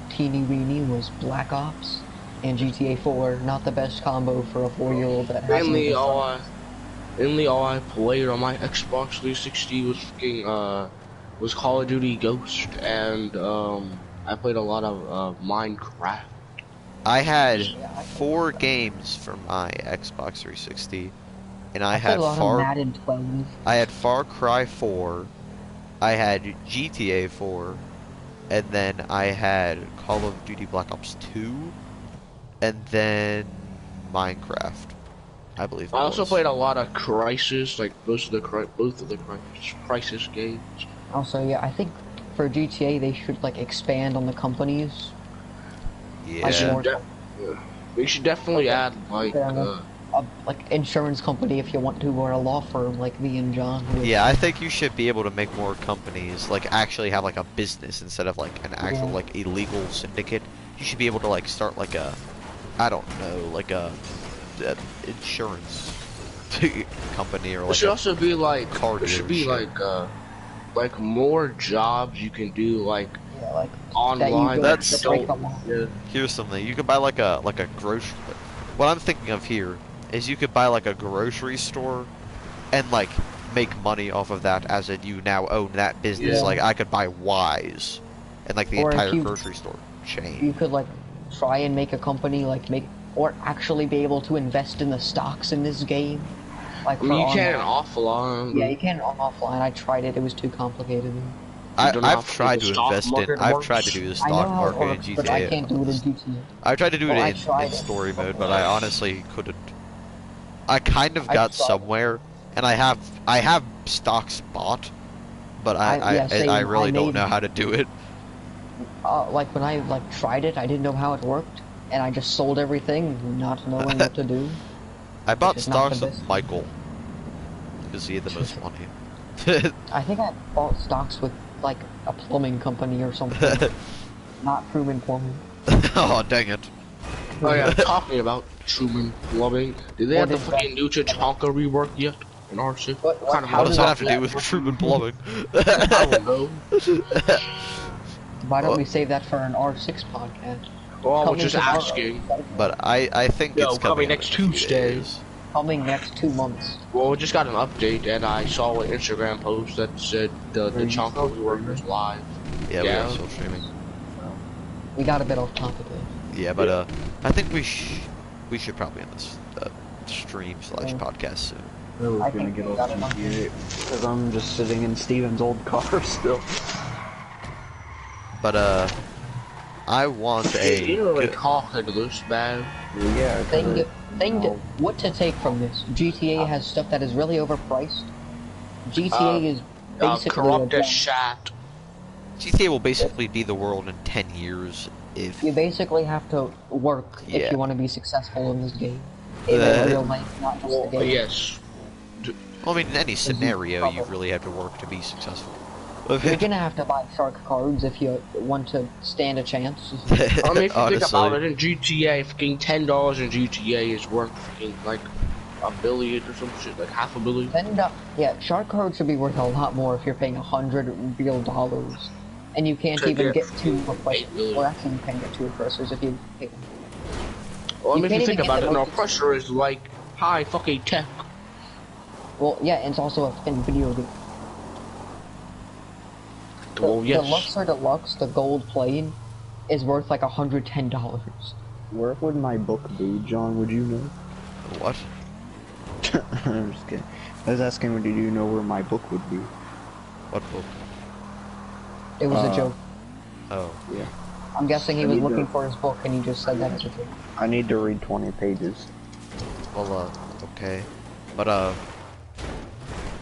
teeny weeny, was Black Ops and GTA 4. Not the best combo for a 4-year-old that hasn't Mainly even all I played on my Xbox 360 was was Call of Duty Ghost, and I played a lot of Minecraft. I had Yeah, I 4 games for my Xbox 360, and I played had a lot of Madden 12. I had Far Cry 4, I had GTA 4, and then I had Call of Duty Black Ops 2, and then Minecraft. I believe. it I also was. played a lot of Crisis, like both of the Crisis games. Also, yeah, I think for GTA they should like expand on the companies. Like Yeah. more, We should definitely add like Yeah. Like insurance company if you want to, or a law firm like me and John. who- Yeah, I think you should be able to make more companies like actually have like a business instead of like an actual Yeah. like illegal syndicate. You should be able to like start like a, I don't know, like a insurance company or There like should a, also be like car there should be dealership. like more jobs you can do like Yeah, like online. that That's you go to break don't- the law. yeah. here's something you could buy like a grocery. What I'm thinking of here is you could buy like a grocery store and like make money off of that as in you now own that business. Yeah. Like I could buy Wise and like the Or if entire you- grocery store chain. You could like try and make a company like make or actually be able to invest in the stocks in this game. Like I mean, you for can online. offline. Yeah, you can offline. I tried it. It was too complicated. don't know how I've tried the to stock invest in. market I've works. tried to do the I know stock how it market in works, but I GTA. can't do it in GTA. I tried to do Well, I it tried in it. story mode, but I honestly couldn't. I kind of I got tried. somewhere, and I have stocks bought, but Yeah, same. I really don't made, know how to do it. like when I tried it, I didn't know how it worked, and I just sold everything, not knowing what to do. I bought is not the stocks of best. Michael because he had the most money. I think I bought stocks with like a plumbing company or something, not Truman Plumbing. Oh dang it! Oh yeah, talking about Truman Plumbing. Did they What have the is fucking new Chonka rework yet in R6? What- Kind of how What does does that have to do with Truman Plumbing? I don't know. Why don't Well- we save that for an R6 podcast? Well, I was Coming just tomorrow. asking. But I think Yo, it's coming coming next in a few Tuesday. days. Coming next 2 months. Well, we just got an update, and I saw an Instagram post that said the Chonka rework was live. Yeah, Yeah. we are still streaming. We got a bit off topic there. Yeah, but I think we should probably end this stream / podcast soon. I was I gonna think get we off got it on GTA because I'm just sitting in Steven's old car still. But I want You a don't really talk into this, man. Yeah. What to take from this? GTA has stuff that is really overpriced. GTA is basically Corrupt a as shat. GTA will basically be the world in 10 years if You basically have to work Yeah. if you want to be successful in this game. In real life, not just the Well, game. yes. well, I mean in any scenario you really have to work to be successful. You're gonna have to buy shark cards if you want to stand a chance. I mean, if you think Honestly. about it, in GTA, fucking $10 in GTA is worth fucking like $1 billion or some shit, like half a billion. Yeah, shark cards should be worth a lot more if you're paying $100 real dollars. And you can't To even get get 2 oppressors. 8 million. Well, actually, you can get 2 oppressors if you pay them. Well, I You mean, if can't you think even get about the it, an most- oppressor is like high fucking tech. Well, yeah, and it's also a fucking video game. Well, The yes. Luxor Deluxe, the gold plane, is worth like $110. Where would my book be, John? Would you know? What? I'm just kidding. I was asking, did you know where my book would be? What book? It was a Uh, joke. Oh. Yeah. I'm guessing he I was need looking to- for his book and he just said that as a joke. I need to read 20 pages. Well, okay. But,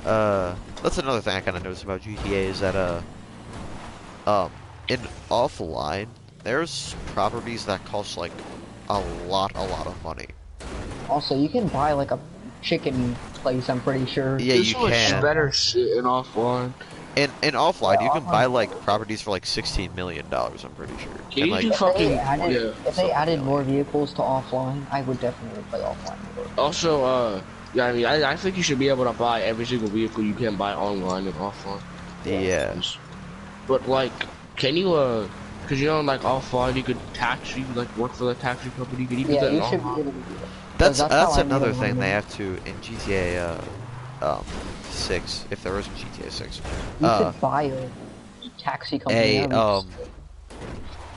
that's another thing I kind of noticed about GTA is that, in offline, there's properties that cost, like, a lot of money. Also, you can buy like a chicken place, I'm pretty sure. Yeah, There's you so much can. better shit in offline. In offline, you can offline- buy, like, properties for, like, $16 million, I'm pretty sure. Can And, you like, do If fucking they added, yeah. if they added more vehicles to offline, I would definitely play offline. Also, yeah, I mean, I think you should be able to buy every single vehicle you can buy online and offline. yeah. But like, can you cause you know, like offline you could taxi, like work for the taxi company. Can you do Yeah, that you in should be online? able to do that. That's That's how I another made a lot thing of they money. have to in GTA 6, if there is a GTA 6. You could buy a taxi company.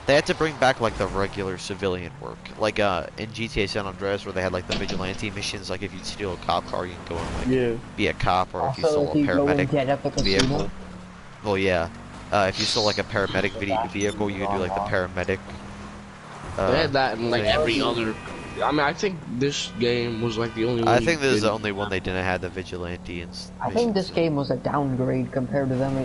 They had to bring back like the regular civilian work, like in GTA San Andreas where they had like the vigilante missions. Like if you steal a cop car, you can go and like Yeah. be a cop, or if you Also, stole if a you go and paramedic get up a vehicle. casino, Well, yeah. If you stole like a paramedic vehicle, you can do like the paramedic. They had that in like thing. every other. I mean, I think this game was like the only one. I you think this is the didn't- only one they didn't have the vigilante and. I think this game was a downgrade compared to them.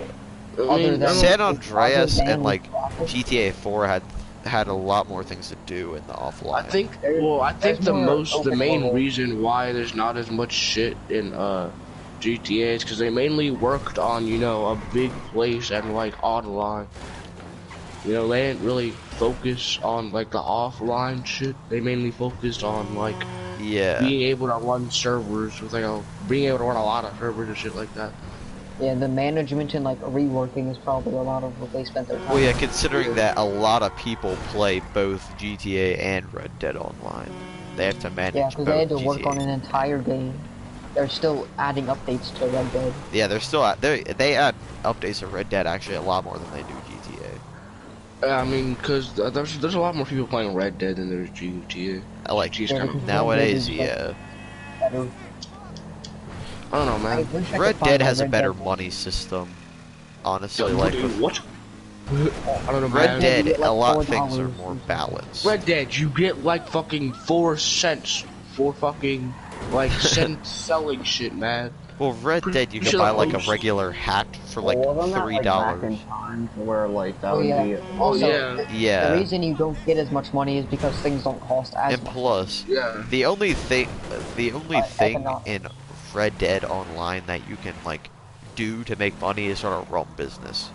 I Other mean, than San Andreas other and than like traffic. GTA 4 had a lot more things to do in the offline. I think. Well, I think There's the more the open main world. reason why there's not as much shit in GTA is because they mainly worked on a big place and like online. They didn't really focus on like the offline shit. They mainly focused on like Yeah. being able to run servers with being able to run a lot of servers and shit like that. Yeah, the management and like reworking is probably a lot of what they spent their time. Well, yeah, considering that a lot of people play both GTA and Red Dead Online, they have to manage Yeah, both because they had to work GTA. on an entire game. They're still adding updates to Red Dead. Yeah, they're still they add updates to Red Dead actually a lot more than they do GTA. I mean, because there's a lot more people playing Red Dead than there's GTA. I like GTA's Yeah, kind of because nowadays, Red Dead is, yeah. Better. I don't know, I man. wish I could Red find Dead my has a Red better Dead- money system. Honestly, like with What? I don't know, Red man. Dead, you get, like, a lot of $4 things are or more something. balanced. Red Dead, you get like fucking 4 cents for fucking like cents selling shit, man. Well, Red Dead, you can should buy have like a posted- regular hat for like Well, wasn't that, like, back in $3. time where, like, that Oh would yeah. be... Also, yeah. the Yeah, reason you don't get as much money is because things don't cost as and much. plus, Yeah. the only thing Economic. in Red Dead Online that you can like do to make money is sort of run business,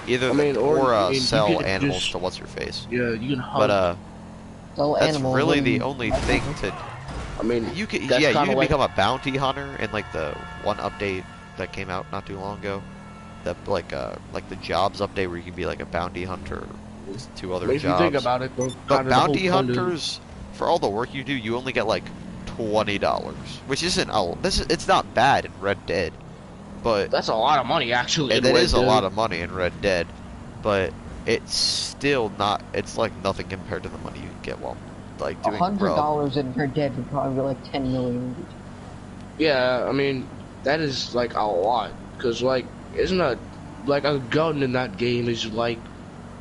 either I mean, or, I mean, you sell could animals just- to what's your face. Yeah, you can hunt. But Sell that's animals really and- the only thing to I mean, you can that's yeah you kinda can like- become a bounty hunter in like the one update that came out not too long ago, that like the jobs update where you can be like a bounty hunter with 2 other if you jobs. think about it, bro, But kinda the whole bounty point of- hunters, for all the work you do, you only get like $20, which isn't it's not bad in Red Dead, but That's a lot of money, actually. and it is a lot of money in Red Dead, but it's still not. It's like nothing compared to the money you can get while like doing grub. $100 in Red Dead would probably be like 10 million. Yeah, I mean, that is like a lot. Cause like, isn't a like a gun in that game is like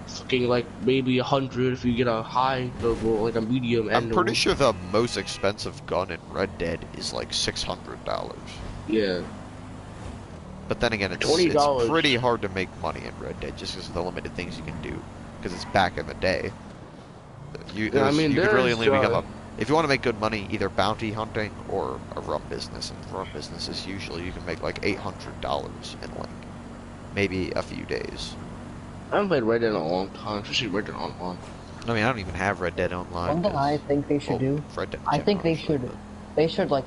fucking like maybe 100 if you get a high level, like a medium. I'm and pretty a- sure the most expensive gun in Red Dead is like $600. Yeah. But then again, it's $20. pretty hard to make money in Red Dead just because of the limited things you can do. Because it's back in the day. Yeah, I mean, you could really there's, only become a. If you want to make good money, either bounty hunting or a rum business. And rum business is usually you can make like $800 in like maybe a few days. I haven't played Red Dead in a long time, especially Red Dead Online. I mean, I don't even have Red Dead Online. One thing 'cause- I think they should well, do, Red Dead I think they generally, should, but- they should like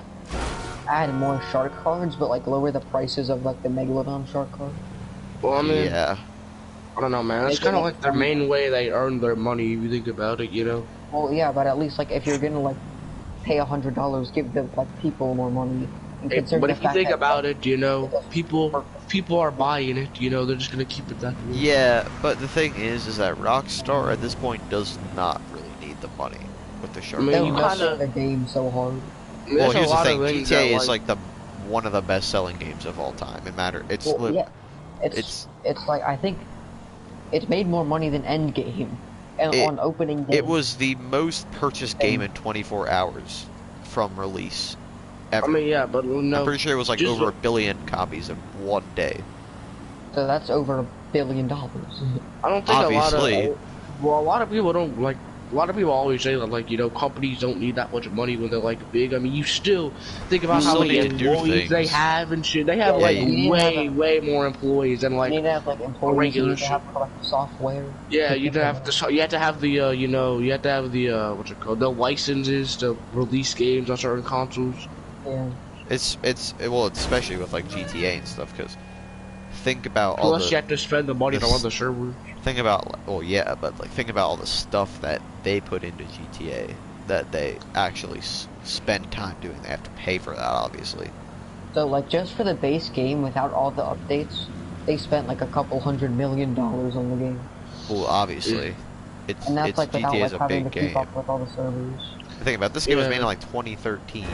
add more shark cards, but like lower the prices of like the Megalodon shark card. Well, I mean, Yeah. I don't know, man. That's They kind of can- like their main way they earn their money. If you think about it, you know. Well, yeah, but at least like if you're gonna like pay $100, give the like people more money. And consider But the if you fact think that, about it, you know, people are buying it. You know, they're just gonna keep it that way. Yeah, but the thing is that Rockstar at this point does not really need the money with the shark. I mean, they'll you rush kinda- the game so hard. Well, There's a here's the lot thing: of things GTA that, is like the one of the best-selling games of all time. It matter. It's Well, yeah, it's- it's like I think it made more money than Endgame, and It- on opening day. it was the most purchased game in 24 hours from release ever. I mean, yeah, but no. I'm pretty sure it was like just over look- a billion copies in one day. So that's over $1 billion. I don't think Obviously. a lot of people don't like. A lot of people always say that, like, you know, companies don't need that much money when they're like big. I mean, you still think about You how still many need to do employees they things. have and shit. They have Yeah, like you need to have way more employees than You like need to have like employees. regular You need to shit. have correct software. yeah. You have to have the you know, you have to have the what's it called, the licenses to release games on certain consoles. Yeah. It's well, especially with like GTA and stuff. Because think about all Plus, the you have to spend the money to this- run the server. think about well, yeah, but like think about all the stuff that they put into GTA that they actually spend time doing. They have to pay for that, obviously. So like just for the base game without all the updates, they spent like a couple $100 million on the game, Well, obviously, it's and that's it's like without GTA like is a having to big keep game. up with all the servers. Think about it, this game was Yeah. made in like 2013,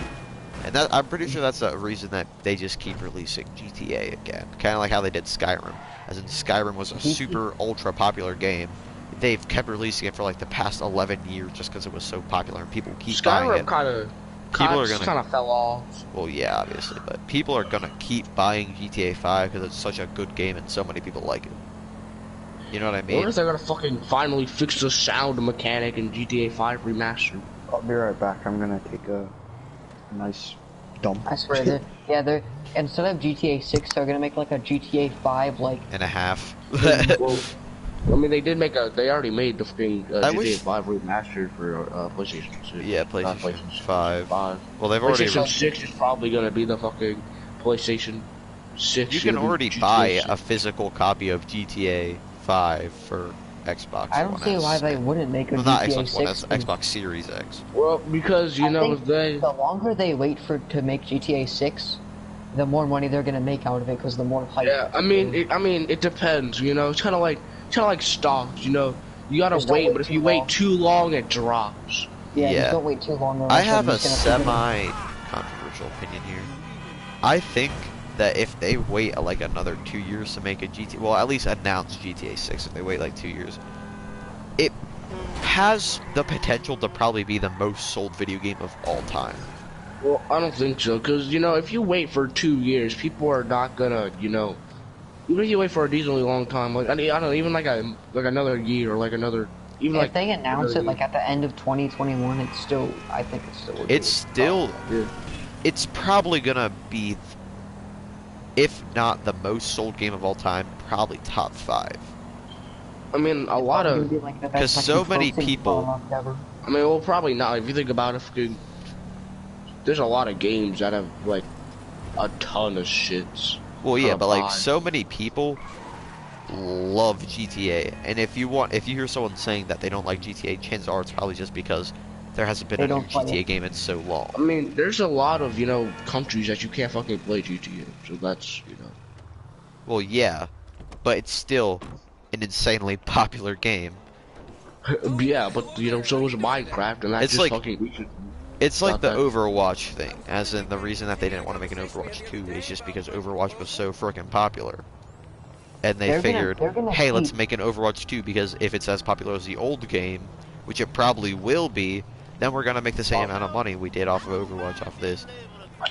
and that I'm pretty sure that's the reason that they just keep releasing GTA again, kind of like how they did Skyrim. As in, Skyrim was a super ultra popular game. They've kept releasing it for like the past 11 years just because it was so popular and people keep buying Skyrim it. kind are gonna- of fell off. Well, yeah, obviously, but people are gonna keep buying GTA 5 because it's such a good game and so many people like it. You know what I What mean? if they're gonna fucking finally fix the sound mechanic in GTA 5 Remastered? I'll be right back. I'm gonna take a nice dump. I swear, they're instead of GTA 6, they're gonna make like a GTA 5 like. And a half. Well, I mean, they already made the fucking I GTA wish- 5 Remastered for PlayStation 6. Yeah, Not PlayStation 5. 5. Well, they've already. PlayStation 6 is probably gonna be the fucking PlayStation 6. You can It'll be already GTA buy 6. a physical copy of GTA 5 for Xbox I don't One see S. why they wouldn't make a Well, not GTA Xbox One 6. S, Xbox Series X. Well, because you I know think they. the longer they wait to make GTA 6, the more money they're gonna make out of it because the more hype. Yeah, I mean, it depends. You know, it's kind of like stocks. You know, you gotta Just don't wait, wait but if too you long. wait too long, it drops. Yeah, Yeah. just don't wait too long. or I else have they're a just gonna figure it out. semi-controversial opinion here. I think that if they wait like another 2 years to make a GTA, well, at least announce GTA 6, if they wait like 2 years, it has the potential to probably be the most sold video game of all time. Well, I don't think so, because, you know, if you wait for 2 years, people are not gonna, you know, even if you wait for a decently long time, like, I don't know, even like another year, or like another, even If like... they announce it like at the end of 2021, it's still, I think it's still. It's still, Yeah. it's probably gonna be, if not the most sold game of all time, probably top 5. I mean, a lot of... Because so many people- I mean, well, probably not. If you think about it, there's a lot of games that have, like, a ton of shits. Well, yeah, but like Five. so many people love GTA, and if you hear someone saying that they don't like GTA, chances are it's probably just because there hasn't been They a new don't play GTA it. game in so long. I mean, there's a lot of, you know, countries that you can't fucking play GTA, so that's, you know... Well, yeah, but it's still an insanely popular game. Yeah, but, you know, so is Minecraft, and that's It's just like- fucking... It's like the Not that- Overwatch thing, as in the reason that they didn't want to make an Overwatch 2 is just because Overwatch was so frickin' popular. And they figured, they're gonna hey, let's keep- make an Overwatch 2 because if it's as popular as the old game, which it probably will be, then we're gonna make the same amount of money we did off of Overwatch off this.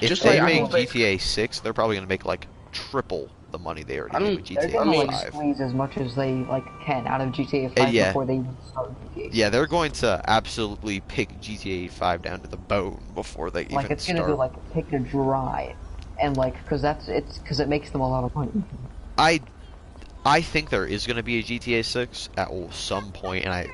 If Just they like, I make don't think- GTA 6, they're probably gonna make like triple the money they already I did mean, with They're GTA gonna like 5. squeeze as much as they like can out of GTA 5 yeah. before they even start GTA. Yeah, they're going to absolutely pick GTA 5 down to the bone before they Like even it's gonna start. be like pick a dry, and like because it makes them a lot of money. I think there is going to be a GTA 6 at some point, and I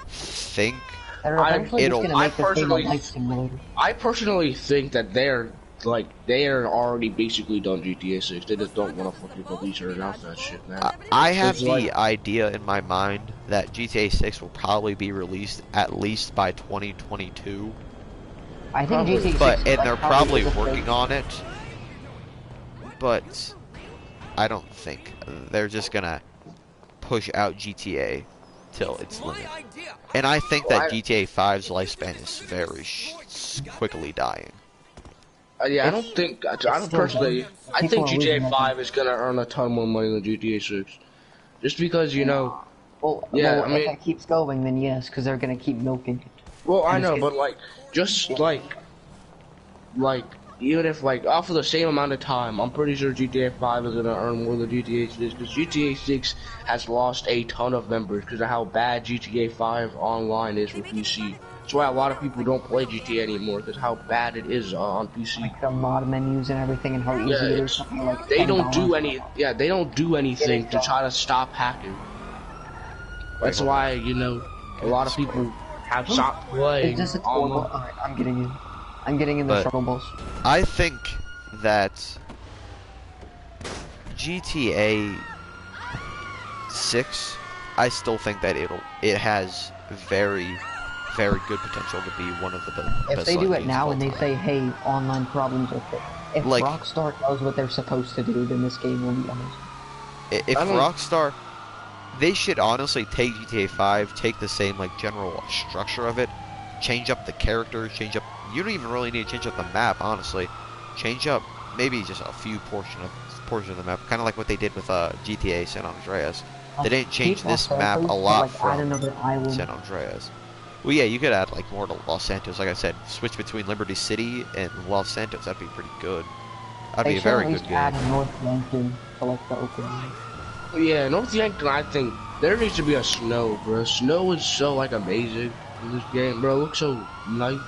think They're I- eventually just it'll- gonna I make the same personally- life simulator. I personally think that they're already basically done GTA 6. They just don't want to fucking release or announce that shit, man. I have It's the like- idea in my mind that GTA 6 will probably be released at least by 2022, I think Probably. GTA 6 but is and like they're probably the working first- on it. But I don't think they're just gonna push out GTA till its limit. And I think that Well, GTA 5's lifespan is very quickly dying. Yeah, I don't think. I don't still personally. done. I People think are GTA losing 5 is gonna earn a ton more money than GTA 6, just because you know. Well, Yeah, well, I mean- if it keeps going, then yes, because they're gonna keep milking it. Well, I And know, it's- but like, just like even if like off of the same amount of time, I'm pretty sure GTA 5 is gonna earn more than GTA 6 because GTA 6 has lost a ton of members because of how bad GTA 5 online is for PC. That's why a lot of people don't play GTA anymore because how bad it is on PC. Like the mod menus and everything, and how easy Yeah, it is. it's- Something like They don't do $10. any. Yeah, they don't do anything to try to stop hacking. That's why you know a lot of people have stopped playing It's just a horrible. online. Alright, I'm getting in. I'm getting in the But- struggle bus. I think that GTA 6, I still think that it has very, very good potential to be one of the best. If they do selling it games now of and all they time. say, "Hey, online problems are fixed," if Like- Rockstar does what they're supposed to do, then this game will be amazing. If I don't- Rockstar, they should honestly take GTA 5, take the same like general structure of it, change up the characters, change up. You don't even really need to change up the map, honestly. Change up maybe just a few portion of the map, kind of like what they did with GTA San Andreas. They didn't change Keep this Los map a Santos, but, lot like, add from another island. San Andreas. Well, yeah, you could add like more to Los Santos. Like I said, switch between Liberty City and Los Santos. That'd be pretty good. That'd They be a should very at least good add game. a North Yankton to like the open. Yeah, North Yankton, I think there needs to be a snow, bro. Snow is so like amazing in this game, bro. It looks so nice.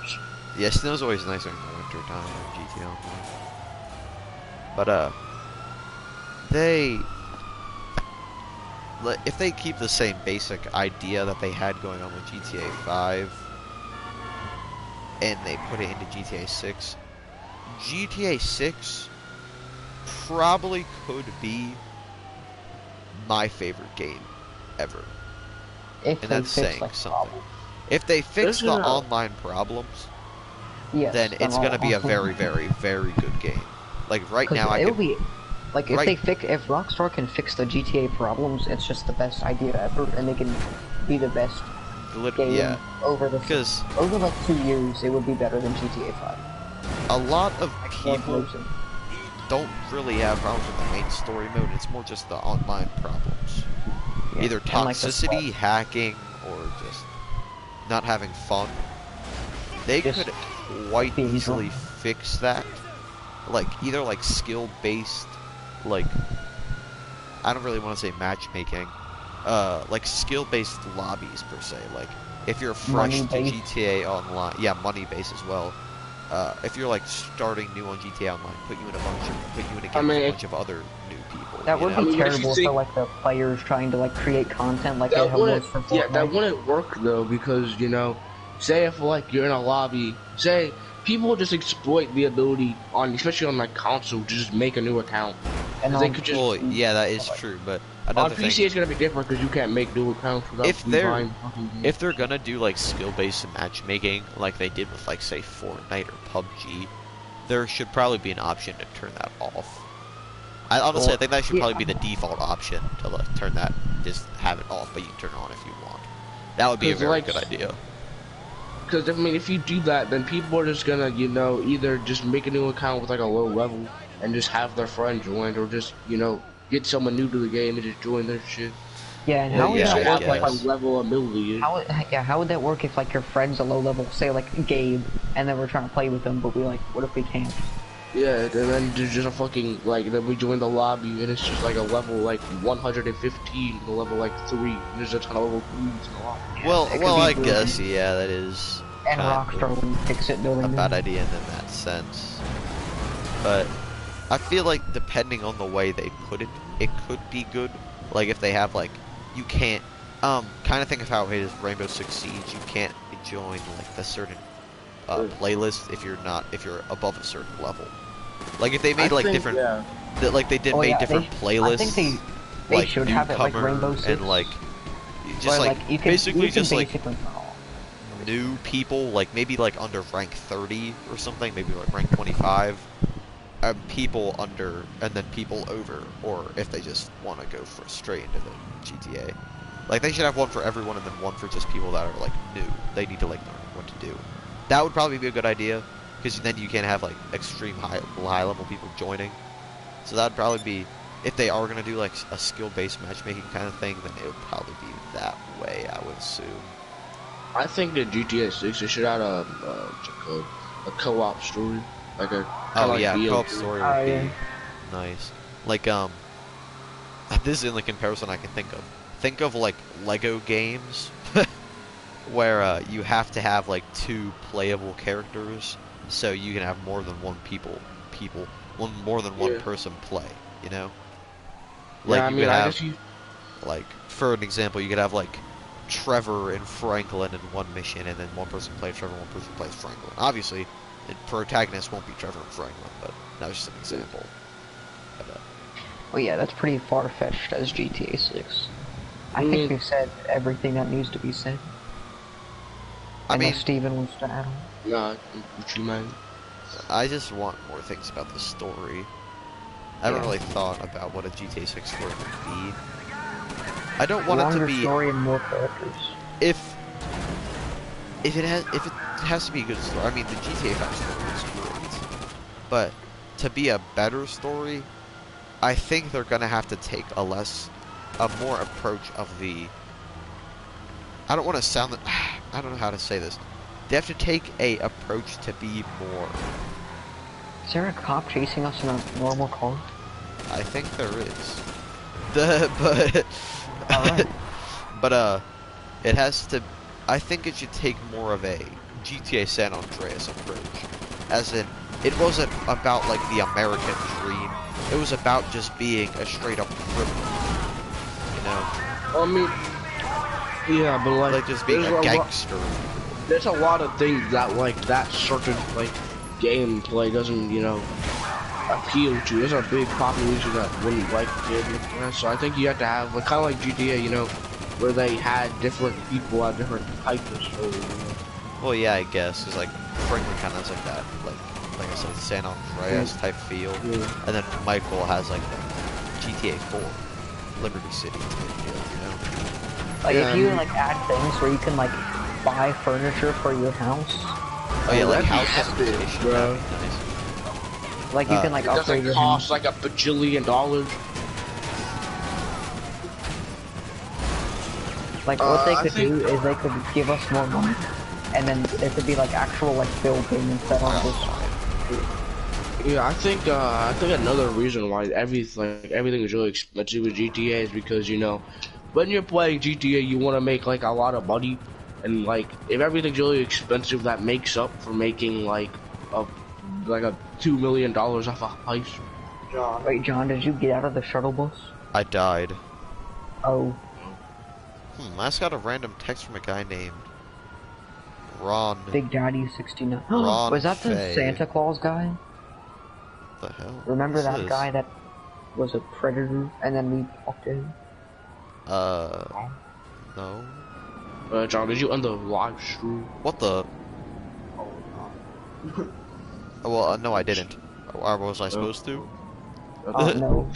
Yeah, snow's always nicer in the winter time in GTA Online. But if they keep the same basic idea that they had going on with GTA 5 and they put it into GTA 6, GTA 6 probably could be my favorite game ever. If And they that's fix, saying like, something. problems. If they fix the There's a- online problems, Yes, then it's I'll- gonna be a I'll- very, very, very good game. Like right 'Cause now, I it'll can. be like if right- if Rockstar can fix the GTA problems, it's just the best idea ever, and they can be the best game Yeah, over because over like 2 years. It would be better than GTA 5. a lot of Love people, Losing. don't really have problems with the main story mode. It's more just the online problems. Yeah, Either and, like, the toxicity, hacking, or just not having fun. They Just could quite being easily drunk. fix that. Like, either like skill-based, like, I don't really want to say matchmaking, like skill-based lobbies per se. Like, if you're fresh to Money-based. GTA Online, yeah, money-based as well. If you're like starting new on GTA Online, put you in a game I mean, with a if- bunch of other new people. That you would know? be I mean, if you terrible think- for like the players trying to like create content like That it wouldn't, was for Fortnite. yeah, that wouldn't work though, because you know, say if like you're in a lobby, say people just exploit the ability on, especially on like console, to just make a new account. And They on could just Well, yeah, that is true, but on another PC thing, it's gonna be different because you can't make new accounts without If they're- rebuying fucking games. if they're gonna do like skill-based matchmaking, like they did with like say Fortnite or PUBG, there should probably be an option to turn that off. Honestly, I think that should Yeah. probably be the default option to like, turn that, just have it off, but you can turn it on if you want. That would be a 'Cause, very like, good idea. Because I mean, if you do that, then people are just gonna, you know, either just make a new account with like a low level and just have their friend join, or just, you know, get someone new to the game and just join their shit. yeah, and Well, how would yeah, that should I work have like if guess. a level ability. how would that work if like your friend's a low level, say like Gabe, and then we're trying to play with them, but we like, what if we can't? Yeah, and then there's just a fucking, like, then we join the lobby and it's just like a level like 115, and a level like 3, and there's a ton of level 3s in the lobby. Well, it could well, be I good. guess, yeah, that is And kind Rockstar of would fix it building a them. bad idea in that sense. But I feel like depending on the way they put it, it could be good. Like if they have like, you can't, kind of think of how it is Rainbow Six Siege. You can't join like the certain playlist if you're above a certain level. Like if they made like different, like they did Oh, made yeah, different I playlists. think they like should have it like newcomer Rainbow Six. and like just where, like, you can, basically you can just like basically, new people, like maybe like under rank 30 or something, maybe like rank 25, people under, and then people over, or if they just want to go for straight into the GTA. Like they should have one for everyone and then one for just people that are like new. They need to like learn what to do. That would probably be a good idea, because then you can have like extreme high level people joining. So that'd probably be, if they are gonna do like a skill-based matchmaking kind of thing, then it would probably be that way, I would assume. I think that GTA 6 they should add a co-op story, like a Oh like yeah, BO2. co-op story Oh, would be yeah. nice. Like this is the only comparison I can think of. Think of like Lego games, where you have to have like 2 playable characters, so you can have more than one more than one Yeah. person play. You know, Yeah, like I you mean, could I have, guess you. like for an example, you could have like Trevor and Franklin in one mission, and then one person plays Trevor, one person plays Franklin. Obviously, the protagonist won't be Trevor and Franklin, but that was just an example. But, well, yeah, that's pretty far-fetched as GTA 6. I Mm. think we've said everything that needs to be said. I Unless mean, Steven wants to add on. Nah, what you mean? I just want more things about the story. I haven't Yeah. really thought about what a GTA 6 story would be. I don't want it Longer to be story and more characters. if it has to be a good story. I mean, the GTA 5 story is great, but to be a better story, I think they're gonna have to take a more approach of the. I don't want to sound that. I don't know how to say this. They have to take a approach to be more. Is there a cop chasing us in a normal car? I think there is. But Alright. but it has to. I think it should take more of a GTA San Andreas approach, as in it wasn't about like the American dream. It was about just being a straight up criminal. You know, I mean, yeah, but like just being there's a lot- gangster. There's a lot of things that like that certain like gameplay doesn't, you know, appeal to. There's a big population that wouldn't like it, so I think you have to have like kind of like GTA, you know, where they had different people at different types of stories. You know? Well, yeah, I guess, cause like Franklin kind of has like that, like I said, San Andreas type feel, Yeah. and then Michael has like the GTA 4, Liberty City type feel, you know. Like, Yeah, if you I mean- like add things where you can like buy furniture for your house. Oh yeah, like that'd be house epic, customization, bro. that'd be nice. Like you can like It upgrade doesn't your cost like $1 bajillion. Like what they I could think- do is they could give us more money, and then there could be like actual like bill payments that aren't just. Yeah, I think another reason why everything is really expensive with GTA is because when you're playing GTA, you want to make like a lot of money, and like if everything's really expensive, that makes up for making like a $2 million off a heist. Wait, John, did you get out of the shuttle bus? I died. Oh, I just got a random text from a guy named Ron. Big Daddy 69. Ron Was that the Fay. Santa Claus guy? What the hell? Remember What's that this? guy that was a predator, and then we talked to him? No. John, did you end the live stream? What the? Well, no, I didn't. Or was I supposed to? Oh no.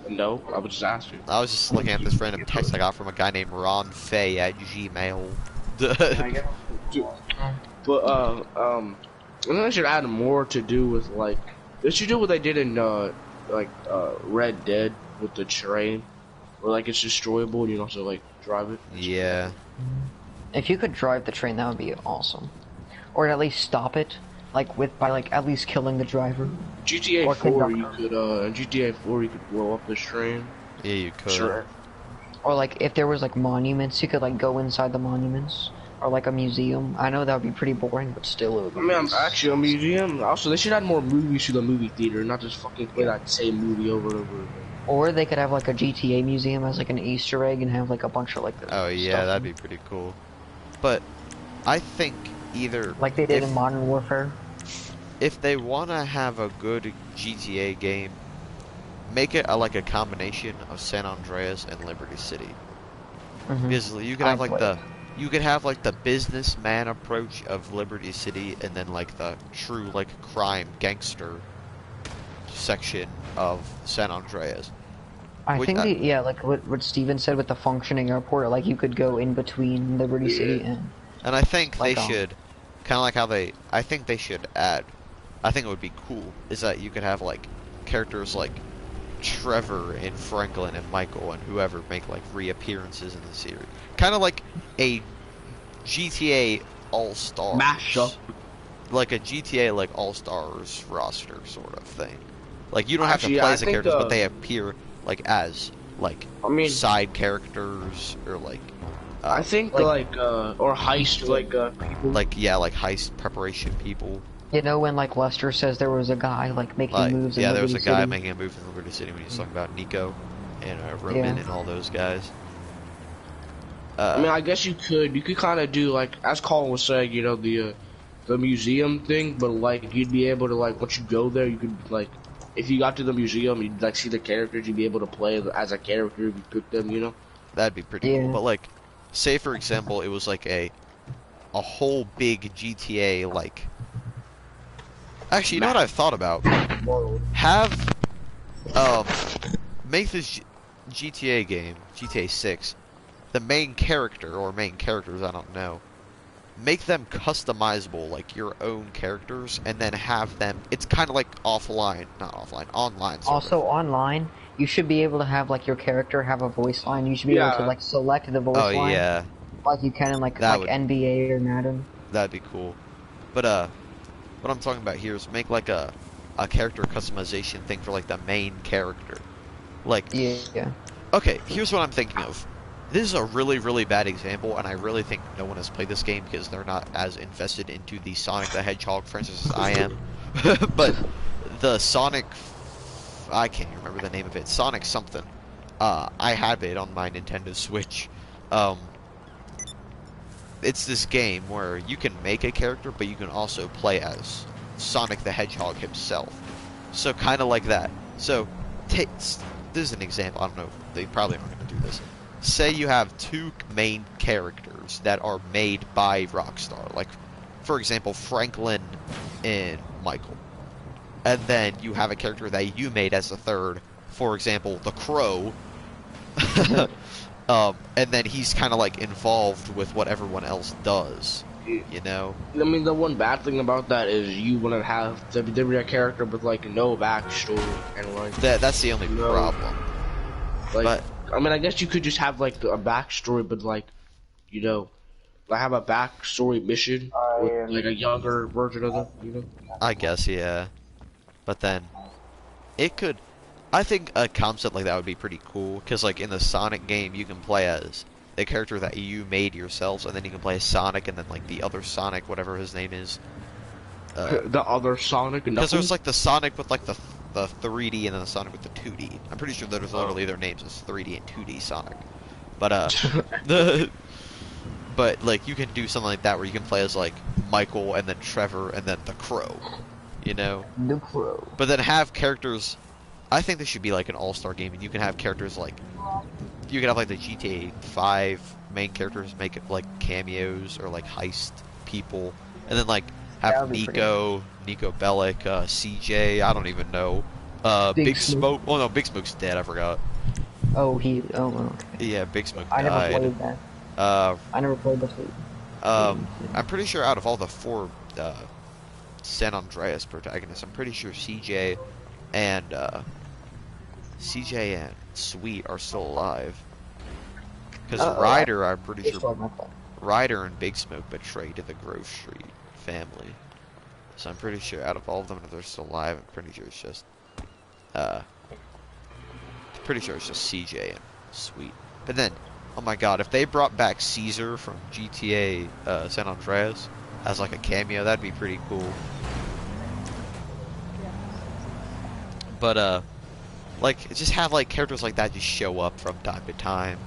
No, I was just asking. I was just looking at this random text I got from a guy named Ron Fay at Gmail. But I think they should add more to do with like they should do what they did in Red Dead with the train, where like it's destroyable and you can also like drive it. Yeah. If you could drive the train, that would be awesome. Or at least stop it, like by at least killing the driver. GTA Or 4, conductor. you could in GTA 4 you could blow up this train. Yeah, you could. Sure. Or like if there was like monuments, you could like go inside the monuments. Or like a museum. I know that would be pretty boring, but still it would be I mean, nice. actually, a museum. Also, they should add more movies to the movie theater, not just fucking play that same movie over and over again. Or they could have like a GTA museum as like an Easter egg and have like a bunch of like the Oh yeah, stuff that'd be pretty cool. But I think either like they did if, in Modern Warfare. if they want to have a good GTA game, make it like a combination of San Andreas and Liberty City. Mhm. Because you could I'd have like play the businessman approach of Liberty City, and then like the true like crime gangster section of San Andreas. I Which think I- yeah, like what Steven said with the functioning airport, like you could go in between Liberty City and And I think Like, they should, kind of like how I think they should add, I think it would be cool, is that you could have like characters like Trevor and Franklin and Michael and whoever make like reappearances in the series. Kind of like a GTA All-Stars. Mashup. Like a GTA like All-Stars roster sort of thing. Like you don't have Actually, to play I as the think, characters, but they appear like as like I mean, side characters or like I think like- or heist people. like heist preparation people. you know when like Lester says there was a guy like making Like, moves in yeah, there was a Liberty guy City. making a move in Liberty City when he was talking about Nico and Roman Yeah. and all those guys. I mean, I guess you could kind of do like as Colin was saying, the museum thing, but like you'd be able to like once you go there, you could like if you got to the museum, you'd like see the characters, you'd be able to play as a character if you pick them, That'd be pretty Yeah. cool. But like, say for example, it was like a whole big GTA like. Actually, you know what I've thought about? Have make this GTA game, GTA 6, the main character or main characters, I don't know. Make them customizable, like your own characters, and then have them. It's kind of like online, not offline, online. Sort Also of. online, you should be able to have like your character have a voice line. You should be able to Yeah. like select the voice Oh line yeah, like you can in like That like would- NBA or Madden. that'd be cool. But what I'm talking about here is make like a character customization thing for like the main character. Like, Yeah. okay, here's what I'm thinking of. This is a really, really bad example, and I really think no one has played this game because they're not as invested into the Sonic the Hedgehog franchise as I am. But the Sonic, I can't even remember the name of it. Sonic something. I have it on my Nintendo Switch. It's this game where you can make a character, but you can also play as Sonic the Hedgehog himself. So kind of like that. So, this is an example. I don't know. They probably aren't going to do this. Say you have two main characters that are made by Rockstar. Like, for example, Franklin and Michael. And then you have a character that you made as a third. For example, the Crow. And then he's kind of like involved with what everyone else does. you know? I mean, the one bad thing about that is you wouldn't have the WWE character with like no backstory and like That's the only No. problem. like. But I mean, I guess you could just have like a backstory, but like, you know, like have a backstory mission with like a younger version of them. You know. I guess, yeah. But then, it could... I think a concept like that would be pretty cool, because like in the Sonic game, you can play as the character that you made yourselves, and then you can play as Sonic, and then like the other Sonic, whatever his name is. The other Sonic and Because there's Knuckles. like the Sonic with like the 3D, and then the Sonic with the 2D. I'm pretty sure there's literally their names as 3D and 2D Sonic. But but like you can do something like that where you can play as like Michael, and then Trevor, and then the Crow. You know? The Crow. But then have characters. I think this should be like an all-star game, and you can have characters like you can have like the GTA 5 main characters make it like cameos or like heist people, and then like That have would be pretty Nico Bellic, CJ. I don't even know. Big Smoke. Oh no, Big Smoke's dead. I forgot. Oh, okay. Yeah, Big Smoke I never died. played that. I never played the 2. I'm pretty sure out of all the 4 San Andreas protagonists, I'm pretty sure CJ and Sweet are still alive. Because Ryder, I'm pretty sure Ryder and Big Smoke betrayed the Grove Street family. So I'm pretty sure out of all of them, if they're still alive, I'm pretty sure it's just CJ and Sweet. But then, oh my god, if they brought back Caesar from GTA San Andreas as like a cameo, that'd be pretty cool. But like just have like characters like that just show up from time to time.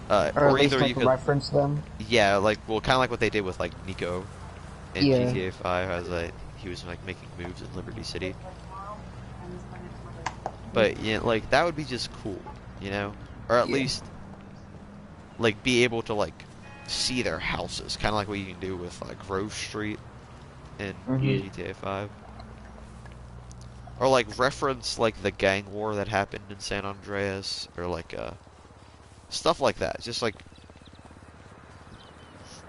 Or at Or least either like you could, reference them. yeah, like well, kind of like what they did with like Nico in Yeah. GTA 5, as like he was like making moves in Liberty City. But yeah, like that would be just cool, you know, or at Yeah. least like be able to like see their houses, kind of like what you can do with like Grove Street in Mhm. GTA 5. Or like reference like the gang war that happened in San Andreas, or like stuff like that. Just like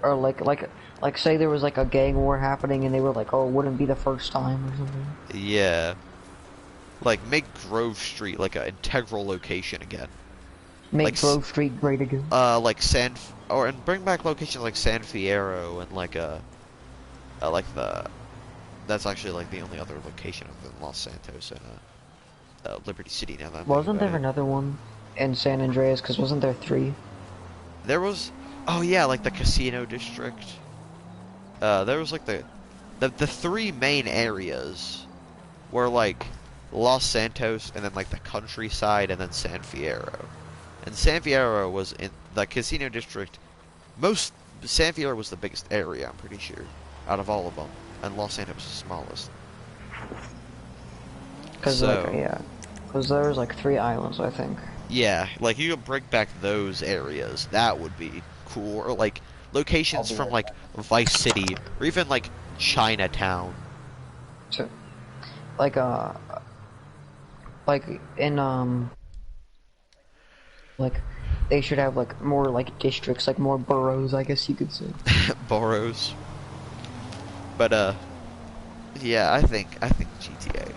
Or like say there was like a gang war happening and they were like, oh, it wouldn't be the first time or something. yeah, like make Grove Street like an integral location again. Make Like Grove Street great again. Like and bring back locations like San Fierro and like that's actually like the only other location other than Los Santos and Liberty City. Now that I'm Wasn't thinking there about it. another one in San Andreas? Because wasn't there 3? There was, oh yeah, like the Casino District. There was like the 3 main areas were like Los Santos, and then like the countryside, and then San Fierro. And San Fierro was in the Casino District. San Fierro was the biggest area, I'm pretty sure, out of all of them, and Los Santos was the smallest. Because because there was like 3 islands, I think. Yeah, like you could bring back those areas. That would be cool. Or like locations from like Vice City, or even like Chinatown. So, like in like they should have like more like districts, like more boroughs, I guess you could say. Boroughs. But yeah, I think GTA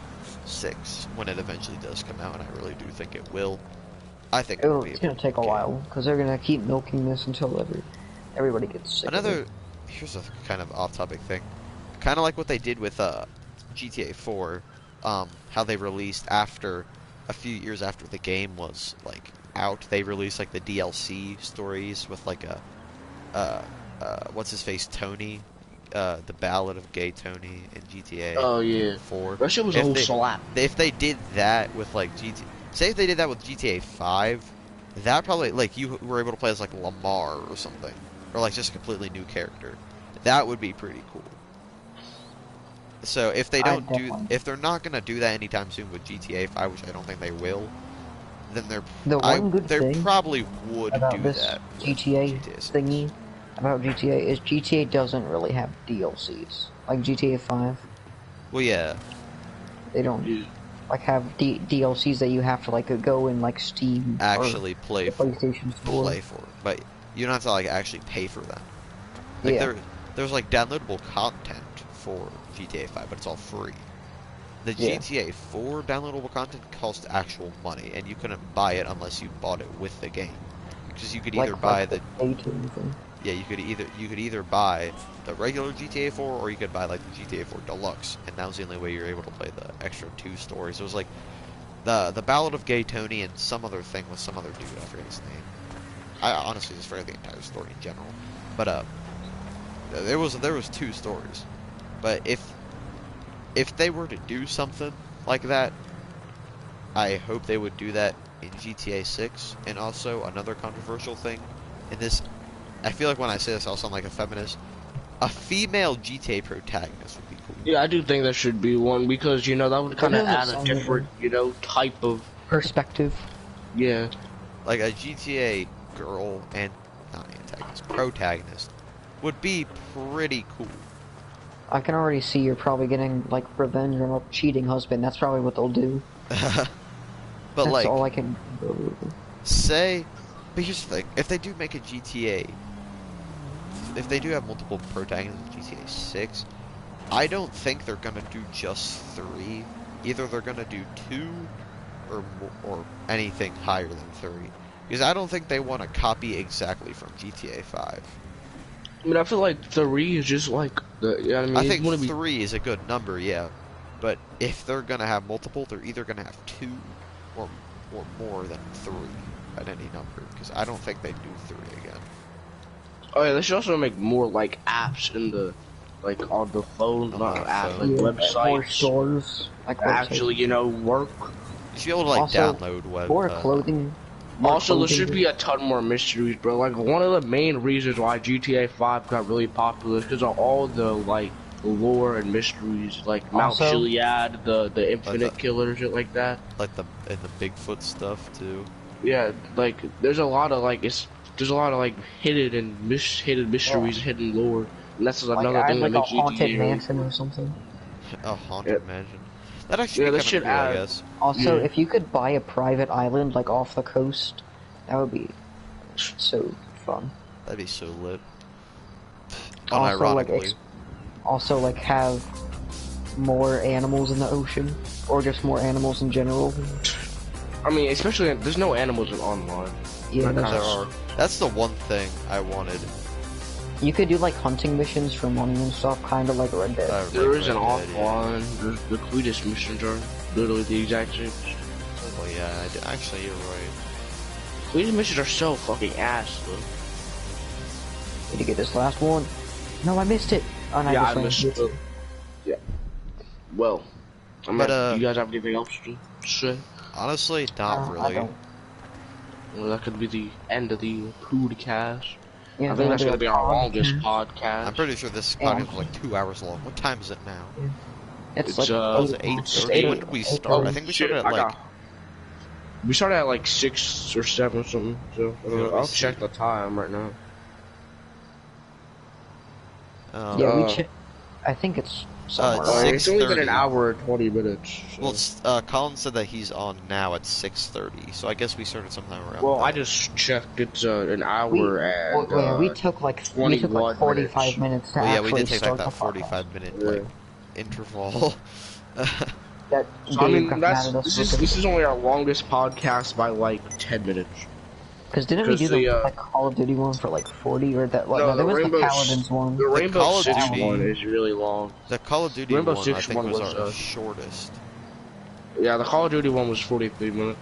6, when it eventually does come out, and I really do think it will, I think it'll be It's gonna take a while because they're gonna keep milking this until everybody gets sick. of it. Here's a kind of off-topic thing, kind of like what they did with GTA 4, how they released after a few years after the game was like out, they released like the DLC stories with like what's his face, Tony, the Ballad of Gay Tony in GTA. Oh yeah. 4. That shit was a whole slap. If they did that with like say if they did that with GTA 5, that probably like you were able to play as like Lamar or something, or like just a completely new character. That would be pretty cool. So if they don't if they're not gonna do that anytime soon with GTA 5, which I don't think they will, then they probably would about do this that. with GTA 6. thingy about GTA is GTA doesn't really have DLCs like GTA 5. Well, yeah. They don't like have DLCs that you have to like go in like Steam Actually play or for. PlayStation Store. But you don't have to like actually pay for them. Like Yeah. there's like downloadable content for GTA 5, but it's all free. The Yeah. GTA 4 downloadable content costs actual money, and you couldn't buy it unless you bought it with the game. Because you could either buy the A2 thing. yeah, you could either buy the regular GTA 4 or you could buy like the GTA 4 Deluxe, and that was the only way you were able to play the extra 2 stories. It was like the Ballad of Gay Tony and some other thing with some other dude. I forget his name. I honestly just forget the entire story in general. But there was 2 stories. But if they were to do something like that, I hope they would do that in GTA 6. And also another controversial thing in this, I feel like when I say this I'll sound like a feminist. A female GTA protagonist would be cool. Yeah, I do think there should be one because you know that would kind of add a different, you know, type of Perspective. yeah. Like a GTA girl and not antagonist, protagonist would be pretty cool. I can already see you're probably getting like revenge on a cheating husband. That's probably what they'll do. But That's like, all I can. say, but here's the thing: if they do make a GTA, if they do have multiple protagonists in GTA 6, I don't think they're gonna do just 3. Either they're gonna do 2, or anything higher than 3, because I don't think they want to copy exactly from GTA 5. I mean, I feel like 3 is just like the. Yeah, I mean, I it's think gonna be 3 is a good number, yeah. But if they're gonna have multiple, they're either gonna have 2 or more than 3 at any number, because I don't think they do 3 again. Oh yeah, they should also make more like apps in the, like on the phone, On not the apps, phone. like More websites. stores. Like that actually, you know, work. You should be able to like Also, download web. More clothing. more Also, there clothing. should be a ton more mysteries, bro. Like one of the main reasons why GTA 5 got really popular is because of all the like lore and mysteries, like Mount Also- Chiliad, the Infinite the- Killer, shit like that. like the Bigfoot stuff too. Yeah, like there's a lot of like there's a lot of like hidden mysteries, hidden lore, and that's Like, another I thing that like a makes haunted GTA really mansion cool. or something. A haunted mansion. That actually Yeah, be that kind should of cool, I add- guess. Also, Yeah. if you could buy a private island like off the coast, that would be so fun. That'd be so lit. Also, like, Unironically. Also, like have more animals in the ocean, or just more animals in general. I mean, especially there's no animals in online. Yeah, There that's- are. That's the one thing I wanted. you could do like hunting missions for money and stuff, kind of like Red Dead. There is an Red Dead, yeah. offline. The Cletus missions are literally the exact same. Well, yeah, actually, you're right. Cletus missions are so fucking ass, though. Need to get this last one. No, I missed it. Oh, no, Yeah, just I landed. missed it. Yeah. Well, But, you guys have anything else to say? Honestly, not I really. don't. Well, that could be the end of the podcast. Yeah, I think that's gonna gonna be our longest podcast. I'm pretty sure this Yeah. podcast was like 2 hours long. What time is it now? It's It's, like Was it 8:30? When did we start? I think we started at like. We started at like 6 or 7 or something. So Yeah, let me I'll see. check the time right now. Yeah, Uh, I think it's somewhere. it's around- six- It's only been 6:30. an hour and 20 minutes. So. Well, Colin said that he's on now at 6:30, so I guess we started sometime around. Well, I then. just checked. It's an hour we, and we took like 21 45 minutes to Well, yeah, actually we did take start like that the 45-minute Yeah. like interval. podcast. That So, I Dave mean, got that's mad at us this is only our longest podcast by like 10 minutes. because didn't we 'cause do the the, like Call of Duty one for like 40 or that? Well, No, no, there the was Rainbow the S- Paladins one. The Rainbow Call of Six Duty- one is really long. The Call of Duty Rainbow one, I Six think, one was was, our shortest. Yeah, the Call of Duty one was 43 minutes.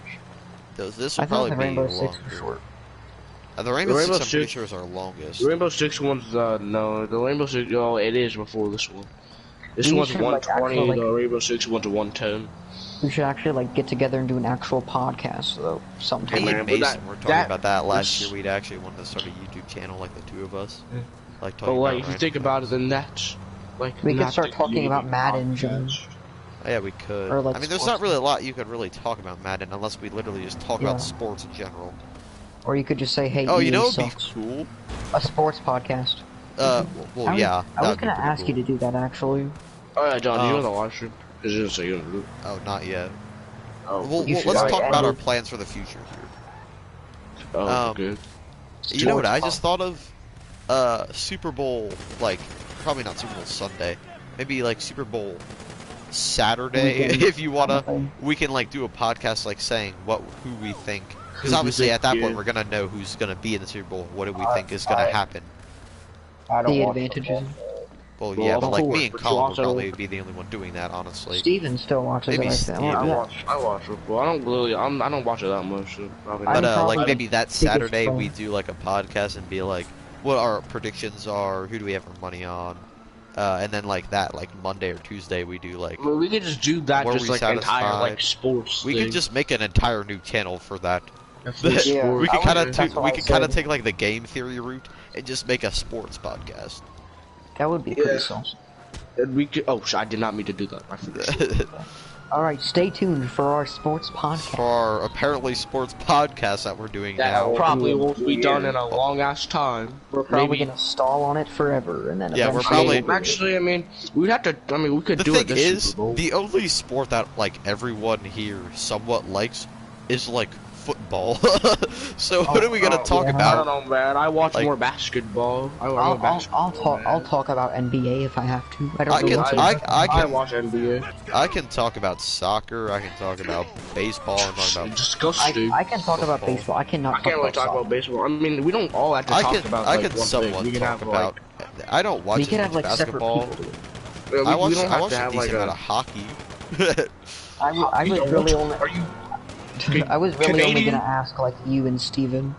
This I will thought probably the be Rainbow longer. Six was short. The Rainbow, The Rainbow Six, I'm pretty Six- sure, is our longest. The Rainbow Six one's no, the Rainbow Six. Oh, it is before this one. This We one's should, like, 120. actually, the like- Rainbow Six one's 110. We should actually like get together and do an actual podcast though sometime. Me man, and but Mason were talking that- about that last this- year. We'd actually wanted to start a YouTube channel, like the two of us. Yeah. Like But talking like, about if you random think about it, things. then that's like. We could not start the talking about YouTube Madden, podcast. John. Oh, yeah, we could. or, like, I mean, there's sports. not really a lot you could really talk about Madden unless we literally just talk Yeah. about sports in general. Or you could just say, "Hey, Oh, EA you know, it'd be sucks." cool. A sports podcast. Well, yeah. I was that'd be gonna pretty ask you cool. to do that actually. Oh yeah, John, do you Um, know the live stream? Is it so you don't do? Oh, not yet. Oh, Well, You well, should let's already talk about our edit. plans for the future here. oh um, good. You know what I Sports just thought of? Super Bowl, like, probably not Super Bowl Sunday. Maybe, like, Super Bowl Saturday, Weekend if you wanna. kind of thing. We can, like, do a podcast, like, saying who we think. Because Who we obviously, think, at that yeah. point, we're gonna know who's gonna be in the Super Bowl. What do we think is gonna happen? I don't The watch advantages. Well, Well, yeah, of but, like, course, me and but you Colin will also- probably be the only one doing that, honestly. Steven still watches Maybe it, I think. Steven. I Yeah. watch football. I don't really. I don't watch it that much. So probably I'm But, not. probably like, the maybe that biggest Saturday fan. we do, like, a podcast and be like, what our predictions are, who do we have our money on, and then, like, that, like, Monday or Tuesday we do, like, Well, we could just do that, Were just we like entire satisfied? like sports. we thing. could just make an entire new channel for that. For Yeah, sports. We could I kind would- of that's what we I could kind of said. take, like, the game theory route and just make a sports podcast. That would be pretty Yeah. saucy. And we could. Oh, I did not mean to do that. I forgot. Alright, stay tuned for our sports podcast. For our apparently sports podcast that we're doing That now. probably won't be Weird. done in a long ass time. We're probably Maybe. gonna stall on it forever, and then Yeah, we're eventually probably- Actually, I mean, we'd have to. I mean, we could The do thing it this is, Super Bowl. the only sport that, like, everyone here somewhat likes is, like, football. So what are we gonna talk yeah. I don't about? know, man. I watch Like- more basketball. I I'll basketball. talk. I'll talk about NBA if I have to. I don't I know can- what's I I can- watch NBA. I can talk about soccer, I can talk about baseball, and talk about... Disgusting. I can talk about Football. baseball. I cannot I can't really talk soccer. about baseball. I mean, we don't all have to I talk can, about I like, can one somewhat thing. We can talk have about... I don't watch We as could have much like separate basketball. people. like, I we watch, don't I have watch to a have decent like amount a. of hockey. I You was don't really watch- only. Are you? I was really only Canadian? gonna ask like you and Steven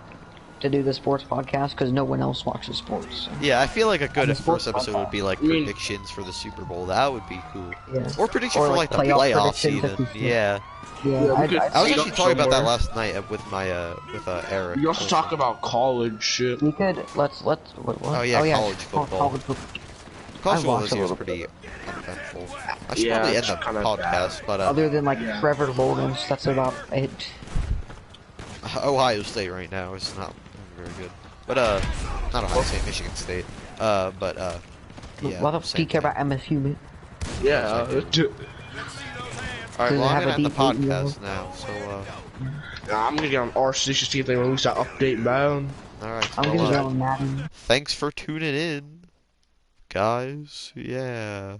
to do the sports podcast because no one else watches sports. So. Yeah, I feel like a good And the sports first episode would be like I mean- predictions for the Super Bowl. That would be cool. Yeah. Or prediction Or, for like, like the playoff playoffs predictions if even. we- Yeah. Yeah, we I'd- could- I'd I was say- actually talking about that somewhere. last night with my with Eric. You also talk about college shit. we could let's what? Oh, yeah, college football. College football. College I football watched this a year was little pretty uneventful. I should Yeah, probably end it's the kinda podcast, but Other than like Trevor Lawrence, that's about it. Ohio State right now is not very good. But not Ohio State, Michigan State. But yeah. What else do you same care thing. about MSU, man? Yeah. All right, Does well, it I'm have gonna a end the deep root in podcast now. So I'm gonna get on R6 to see if they release that update, man. all right. I'm well, gonna go on Madden. thanks for tuning in, guys. Yeah.